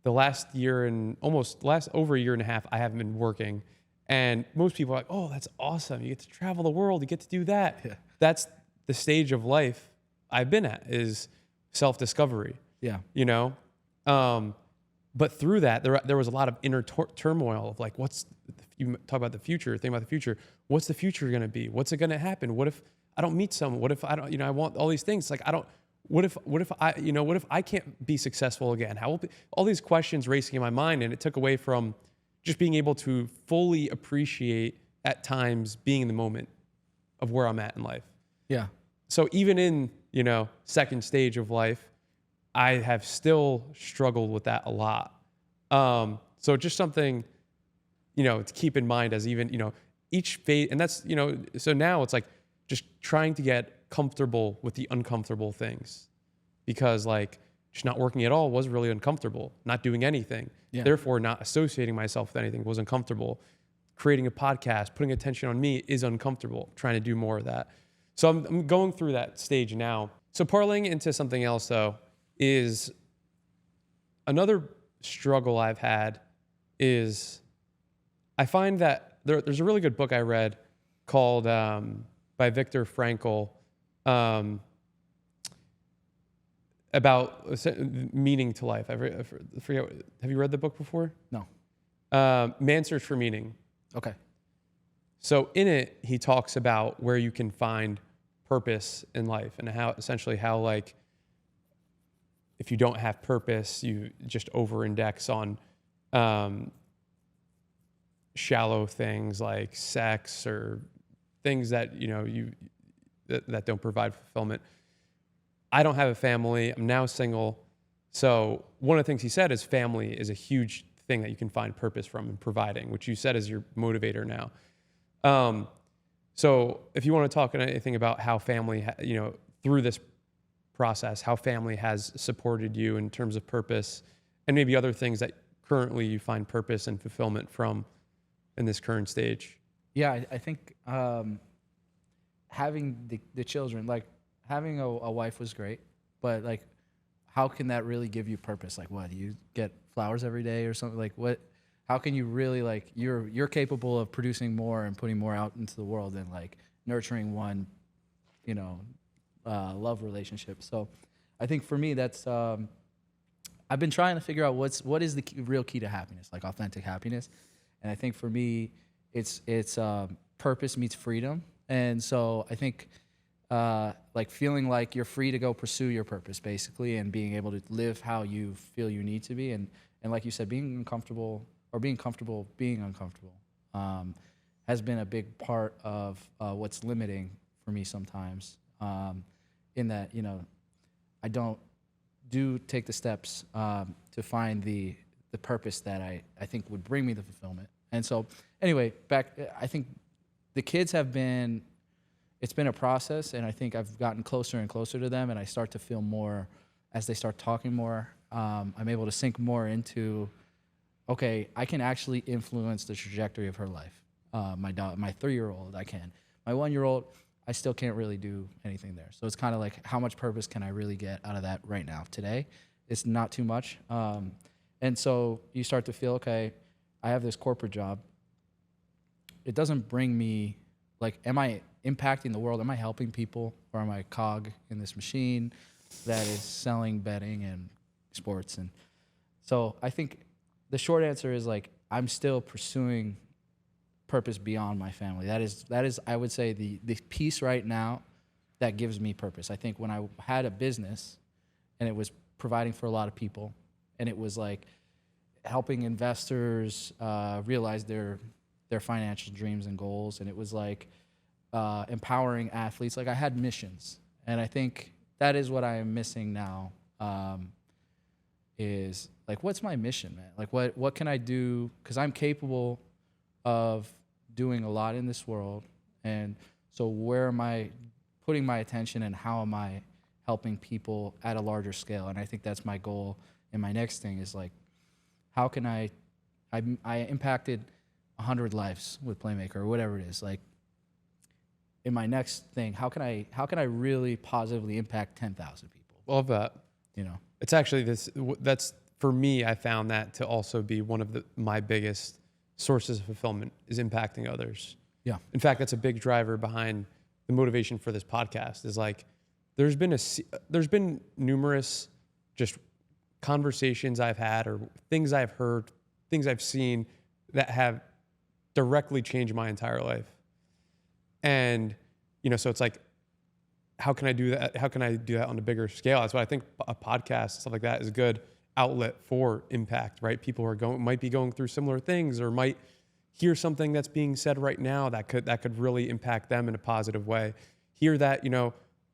the last year and over a year and a half, I haven't been working, and most people are like, oh, that's awesome. You get to travel the world. You get to do that. Yeah. That's the stage of life I've been at, is self-discovery. Yeah. But through that, there was a lot of inner turmoil of like, you talk about the future, think about the future. What's the future going to be? What's it going to happen? What if I don't meet someone? What if I don't, I want all these things. Like, what if I can't be successful again? How will all these questions racing in my mind, and it took away from just being able to fully appreciate at times being in the moment of where I'm at in life. Yeah. So even in, second stage of life, I have still struggled with that a lot. So just something, to keep in mind as even, each phase, and that's, so now it's like just trying to get comfortable with the uncomfortable things, because like just not working at all was really uncomfortable. Not doing anything, therefore not associating myself with anything was uncomfortable. Creating a podcast, putting attention on me is uncomfortable. Trying to do more of that. So I'm going through that stage now. So parlaying into something else though is another struggle I've had is I find that there's a really good book I read called by Viktor Frankl about meaning to life. I forget. Have you read the book before? No. Man's Search for Meaning. Okay. So in it, he talks about where you can find purpose in life, and how like if you don't have purpose, you just over-index on shallow things like sex or things that that don't provide fulfillment. I don't have a family. I'm now single. So one of the things he said is family is a huge thing that you can find purpose from and providing, which you said is your motivator now. So if you want to talk anything about how family, through this process, how family has supported you in terms of purpose and maybe other things that currently you find purpose and fulfillment from in this current stage. Yeah, I think having the children, like having a wife was great, but like, how can that really give you purpose? Like, what, do you get flowers every day or something? Like, what? How can you really, like, you're capable of producing more and putting more out into the world than like nurturing one, love relationship. So, I think for me, that's I've been trying to figure out what is the real key to happiness, like authentic happiness, and I think for me, it's purpose meets freedom, and so I think. Like feeling like you're free to go pursue your purpose, basically, and being able to live how you feel you need to be, and like you said, being uncomfortable or being comfortable being uncomfortable has been a big part of what's limiting for me sometimes. In that, I don't take the steps to find the purpose that I think would bring me the fulfillment. And so, anyway, I think the kids have been. It's been a process, and I think I've gotten closer and closer to them, and I start to feel more as they start talking more. I'm able to sink more into, okay, I can actually influence the trajectory of her life. My 3-year-old, I can. My 1-year-old, I still can't really do anything there. So it's kind of like, how much purpose can I really get out of that right now? Today, it's not too much. And so you start to feel, okay, I have this corporate job. It doesn't bring me, like, am I impacting the world? Am I helping people, or am I a cog in this machine that is selling betting and sports? And so I think the short answer is, like, I'm still pursuing purpose beyond my family. That is I would say the piece right now that gives me purpose. I think when I had a business and it was providing for a lot of people, and it was like helping investors realize their financial dreams and goals, and it was like empowering athletes. Like, I had missions, and I think that is what I am missing now. Is like, what's my mission, man? Like, what can I do? Because I'm capable of doing a lot in this world, and so where am I putting my attention, and how am I helping people at a larger scale? And I think that's my goal. And my next thing is, like, how can I impacted 100 lives with Playmaker or whatever it is. Like, in my next thing, how can I really positively impact 10,000 people? Love that. It's actually that's for me. I found that to also be one of my biggest sources of fulfillment is impacting others. Yeah. In fact, that's a big driver behind the motivation for this podcast. Is like, there's been numerous just conversations I've had, or things I've heard, things I've seen that have directly changed my entire life. And, so it's like, how can I do that? How can I do that on a bigger scale? That's why I think a podcast, stuff like that, is a good outlet for impact, right? People who are might be going through similar things, or might hear something that's being said right now that could really impact them in a positive way. Hear that,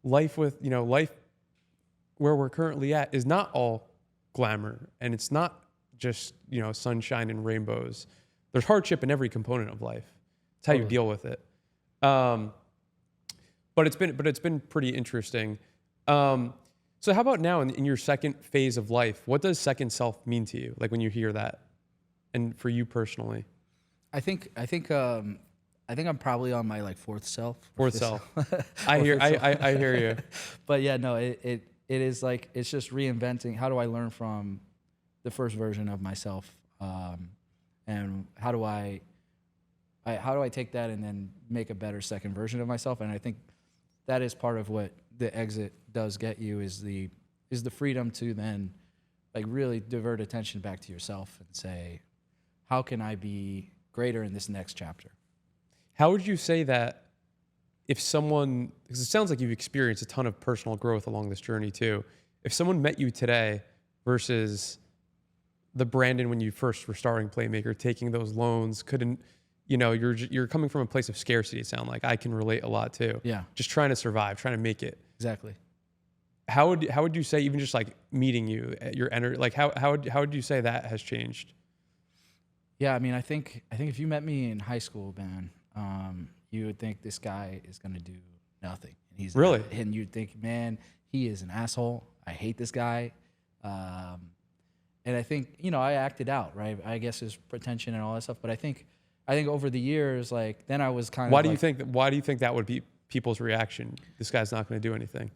life where we're currently at is not all glamour, and it's not just, sunshine and rainbows. There's hardship in every component of life. It's how you deal with it. But it's been pretty interesting. So how about now in your second phase of life? What does second self mean to you? Like when you hear that, and for you personally? I think I'm probably on my like fourth self. Fourth self. I hear you. But yeah, no, it is like, it's just reinventing. How do I learn from the first version of myself? And how do I take that and then make a better second version of myself? And I think that is part of what the exit does get you, is the freedom to then like really divert attention back to yourself and say, how can I be greater in this next chapter? How would you say that if someone, because it sounds like you've experienced a ton of personal growth along this journey too, if someone met you today versus the Brandon when you first were starting Playmaker, taking those loans, couldn't, you're coming from a place of scarcity, it sounds like. I can relate a lot too. Yeah. Just trying to survive, trying to make it. Exactly. How would you say, even just like meeting you at your energy, like how would you say that has changed? Yeah, I mean, I think if you met me in high school, man, you would think this guy is gonna do nothing. He's really, and you'd think, man, he is an asshole. I hate this guy. And I think, I acted out, right? I guess his pretension and all that stuff. But I think over the years, like, then I was kind of. Why do you think that would be people's reaction? This guy's not going to do anything.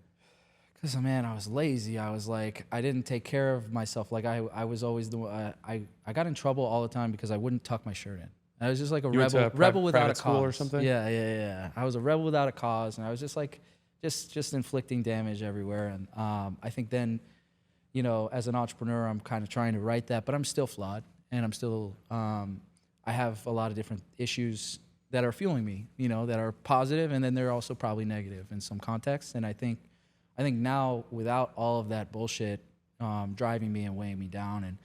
Because, man, I was lazy. I was like, I didn't take care of myself. Like, I was always I got in trouble all the time because I wouldn't tuck my shirt in. I was just like a rebel without a cause. Or something? Yeah. I was a rebel without a cause, and I was just like, just inflicting damage everywhere. And I think then, as an entrepreneur, I'm kind of trying to right that, but I'm still flawed, and I'm still, I have a lot of different issues that are fueling me, that are positive, and then they're also probably negative in some contexts. And I think now, without all of that bullshit driving me and weighing me down and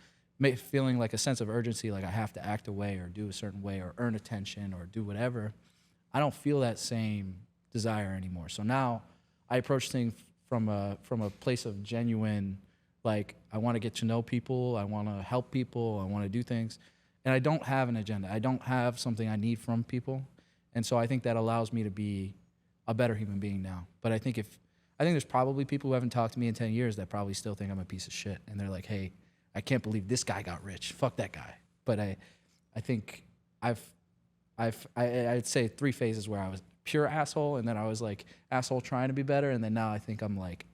feeling like a sense of urgency, like I have to act a way or do a certain way or earn attention or do whatever, I don't feel that same desire anymore. So now I approach things from a place of genuine, like, I want to get to know people, I want to help people, I want to do things, and I don't have an agenda. I don't have something I need from people, and so I think that allows me to be a better human being now. But I think there's probably people who haven't talked to me in 10 years that probably still think I'm a piece of shit, and they're like, hey, I can't believe this guy got rich. Fuck that guy. But I think I'd say 3 phases where I was pure asshole, and then I was like asshole trying to be better, and then now I think I'm like,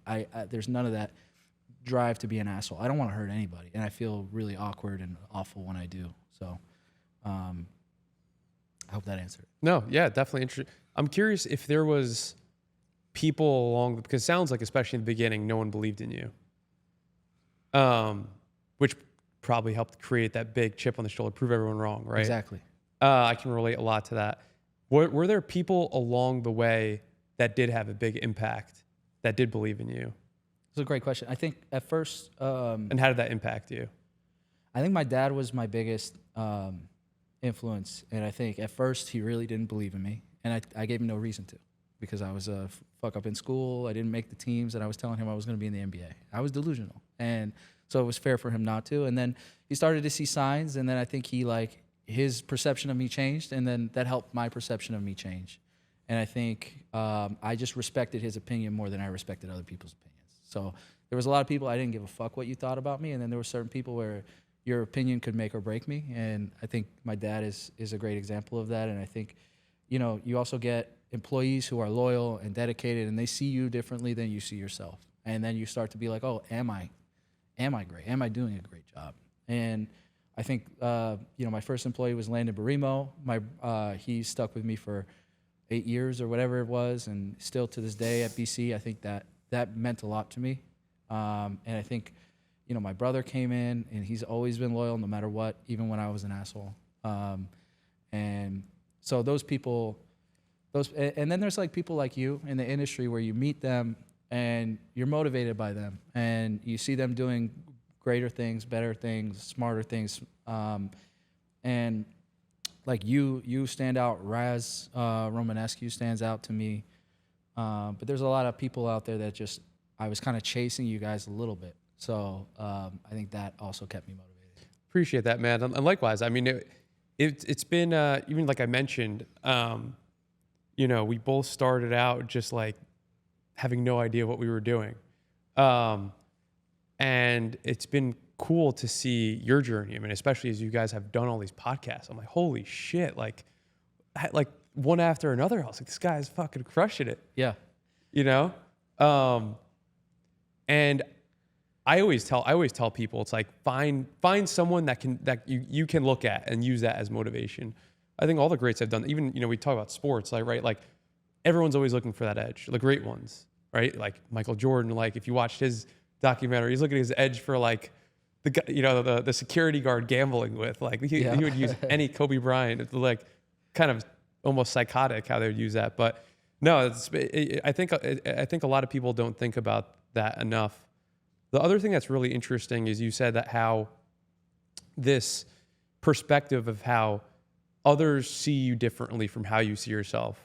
there's none of that drive to be an asshole. I don't want to hurt anybody, and I feel really awkward and awful when I do. So I hope that answered it. No, yeah, definitely interesting. I'm curious if there was people along, because it sounds like, especially in the beginning, no one believed in you, which probably helped create that big chip on the shoulder, prove everyone wrong, right? Exactly. I can relate a lot to that. Were there people along the way that did have a big impact, that did believe in you? It's a great question. I think at first... and how did that impact you? I think my dad was my biggest influence, and I think at first he really didn't believe in me, and I gave him no reason to, because I was a fuck up in school. I didn't make the teams, and I was telling him I was going to be in the NBA. I was delusional, and so it was fair for him not to. And then he started to see signs, and then I think his perception of me changed, and then that helped my perception of me change. And I think I just respected his opinion more than I respected other people's opinions. So there was a lot of people I didn't give a fuck what you thought about me, and then there were certain people where your opinion could make or break me. And I think my dad is a great example of that. And I think, you also get employees who are loyal and dedicated, and they see you differently than you see yourself. And then you start to be like, oh, am I great? Am I doing a great job? And I think, my first employee was Landon Barimo. He stuck with me for 8 years or whatever it was, and still to this day at BC, I think that meant a lot to me. And I think, my brother came in, and he's always been loyal no matter what, even when I was an asshole. And so those people And then there's like people like you in the industry where you meet them and you're motivated by them and you see them doing greater things, better things, smarter things. And like you stand out. Raz Romanescu stands out to me. But there's a lot of people out there that just, I was kind of chasing you guys a little bit. So I think that also kept me motivated. Appreciate that, man. And likewise, I mean, it's been, even like I mentioned, you know, we both started out just like having no idea what we were doing. And it's been cool to see your journey. I mean, especially as you guys have done all these podcasts. I'm like, holy shit. Like one after another, I was like, this guy's fucking crushing it. Yeah. You know? And I always tell people, it's like, find someone that you can look at and use that as motivation. I think all the greats have done, even, you know, we talk about sports, like, right? Like everyone's always looking for that edge, the great ones, right? Like Michael Jordan, like if you watched his documentary, he's looking at his edge for like the security guard gambling with, like he would use any Kobe Bryant. It's like kind of almost psychotic how they would use that. But no, I think a lot of people don't think about that enough. The other thing that's really interesting is you said that how this perspective of how others see you differently from how you see yourself.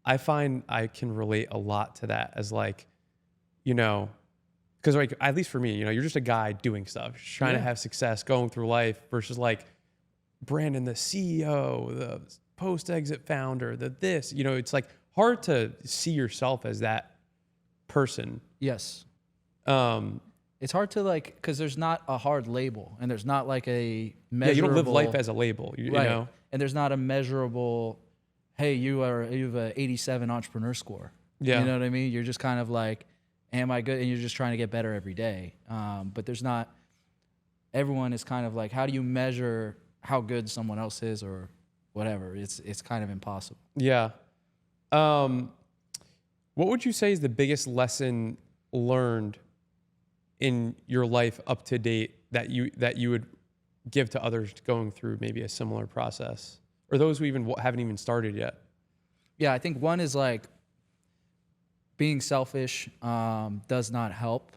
I find I can relate a lot to that as like, you know, because like, at least for me, you know, you're just a guy doing stuff, just trying to have success, going through life versus like Brandon, the CEO, the post-exit founder, this, you know, it's like hard to see yourself as that person. Yes. It's hard to like, because there's not a hard label and there's not like a measurable... Yeah, you don't live life as a label, you know? And there's not a measurable, hey, you have an 87 entrepreneur score. Yeah. You know what I mean? You're just kind of like, am I good? And you're just trying to get better every day. But there's not, everyone is kind of like, how do you measure how good someone else is or whatever? It's kind of impossible. Yeah. What would you say is the biggest lesson learned in your life up to date that you would give to others going through maybe a similar process, or those who even haven't even started yet? Yeah, I think one is like being selfish does not help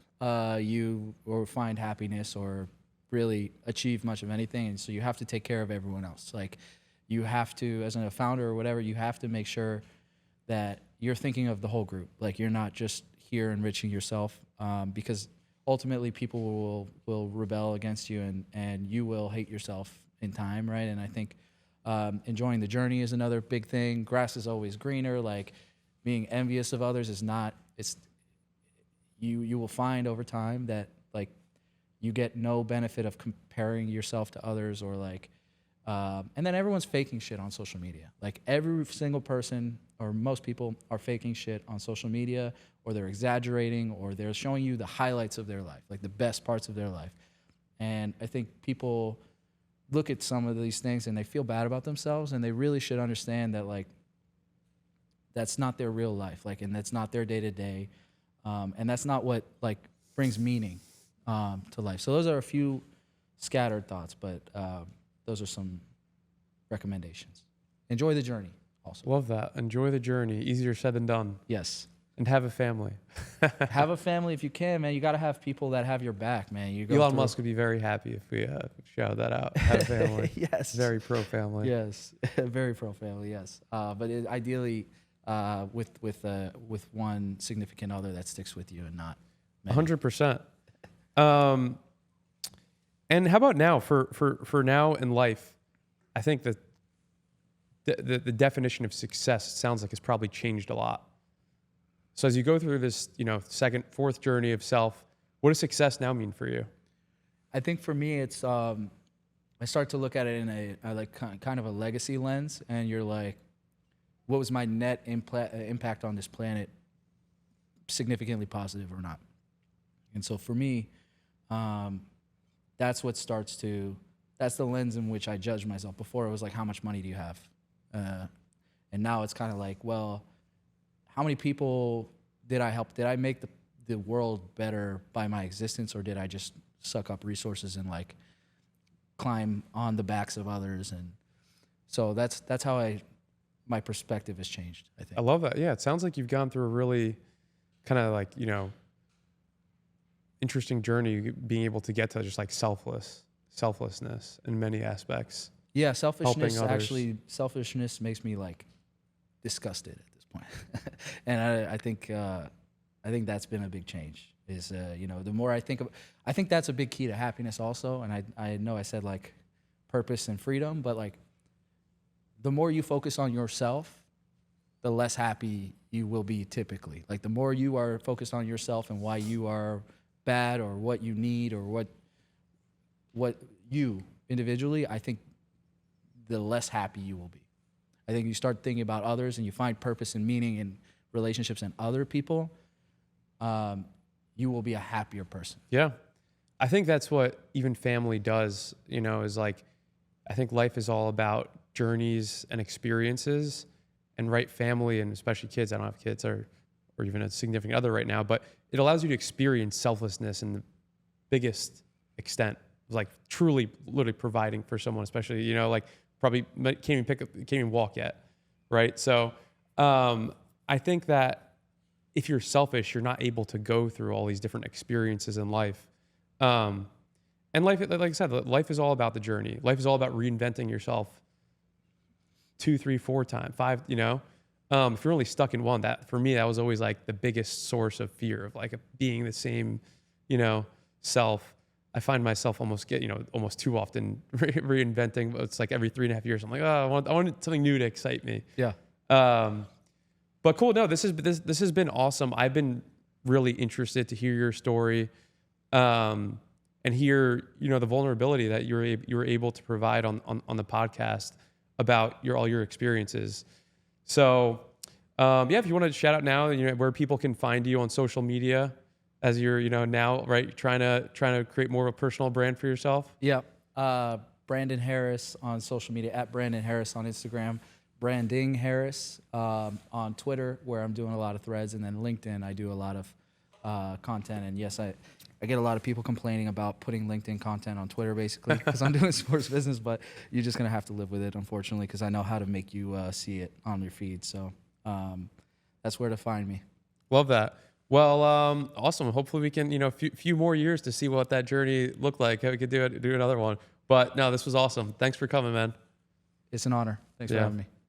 you or find happiness or really achieve much of anything. And so you have to take care of everyone else. Like you have to, as a founder or whatever, you have to make sure that you're thinking of the whole group. Like you're not just here enriching yourself because ultimately people will rebel against you and you will hate yourself in time, right? And I think enjoying the journey is another big thing. Grass is always greener. Like being envious of others is not, you will find over time that like you get no benefit of comparing yourself to others or like, and then everyone's faking shit on social media. Like every single person or most people are faking shit on social media, or they're exaggerating, or they're showing you the highlights of their life, like the best parts of their life. And I think people look at some of these things and they feel bad about themselves, and they really should understand that like that's not their real life, like, and that's not their day-to-day, and that's not what like brings meaning to life. So those are a few scattered thoughts, but those are some recommendations. Enjoy the journey also. Love that. Enjoy the journey. Easier said than done. Yes. And have a family. Have a family if you can, man. You got to have people that have your back, man. Elon Musk would be very happy if we shout that out. Have a family. Yes. Very pro-family. Yes. Very pro-family, yes. But ideally with one significant other that sticks with you and not many. 100%. And how about now for now in life? I think that the definition of success sounds like it's probably changed a lot. So as you go through this, you know, second, fourth journey of self, what does success now mean for you? I think for me, it's I start to look at it in a like kind of a legacy lens, and you're like, what was my net impact on this planet, significantly positive or not? And so for me, that's what starts to, that's the lens in which I judge myself. Before it was like, how much money do you have? And now it's kind of like, well, how many people did I help? Did I make the world better by my existence, or did I just suck up resources and like climb on the backs of others? And so that's how I my perspective has changed, I think. I love that. Yeah, it sounds like you've gone through a really kind of like, interesting journey being able to get to just like selflessness in many aspects. Yeah, selfishness others. selfishness makes me like disgusted at this point. And I think that's been a big change. Is the more I think that's a big key to happiness also. And I know I said like purpose and freedom, but like the more you focus on yourself, the less happy you will be typically. Like the more you are focused on yourself and why you are bad or what you need or what you individually, I think the less happy you will be. I think you start thinking about others and you find purpose and meaning in relationships and other people, you will be a happier person. Yeah. I think that's what even family does, is like, I think life is all about journeys and experiences, and right family, and especially kids. I don't have kids or even a significant other right now, but it allows you to experience selflessness in the biggest extent, like truly, literally providing for someone, especially, like probably can't even walk yet. Right. So, I think that if you're selfish, you're not able to go through all these different experiences in life. And life, like I said, life is all about the journey. Life is all about reinventing yourself 2, 3, 4 times, 5, if you're only stuck in one, that for me, that was always like the biggest source of fear of like being the same, self. I find myself almost almost too often reinventing. It's like every 3.5 years, I'm like, oh, I want something new to excite me. Yeah. But cool. No, this has been awesome. I've been really interested to hear your story, and hear the vulnerability that you were able to provide on the podcast about all your experiences. So, if you want to shout out now, where people can find you on social media, as you're now right trying to create more of a personal brand for yourself. Yeah. Brandon Harris on social media, at Brandon Harris on Instagram. Branding Harris on Twitter, where I'm doing a lot of threads, and then LinkedIn, I do a lot of content. And yes, I get a lot of people complaining about putting LinkedIn content on Twitter, basically, because I'm doing sports business, but you're just going to have to live with it, unfortunately, because I know how to make you see it on your feed. So that's where to find me. Love that. Well, awesome. Hopefully we can, few more years to see what that journey looked like. We could do another one. But no, this was awesome. Thanks for coming, man. It's an honor. Thanks for having me.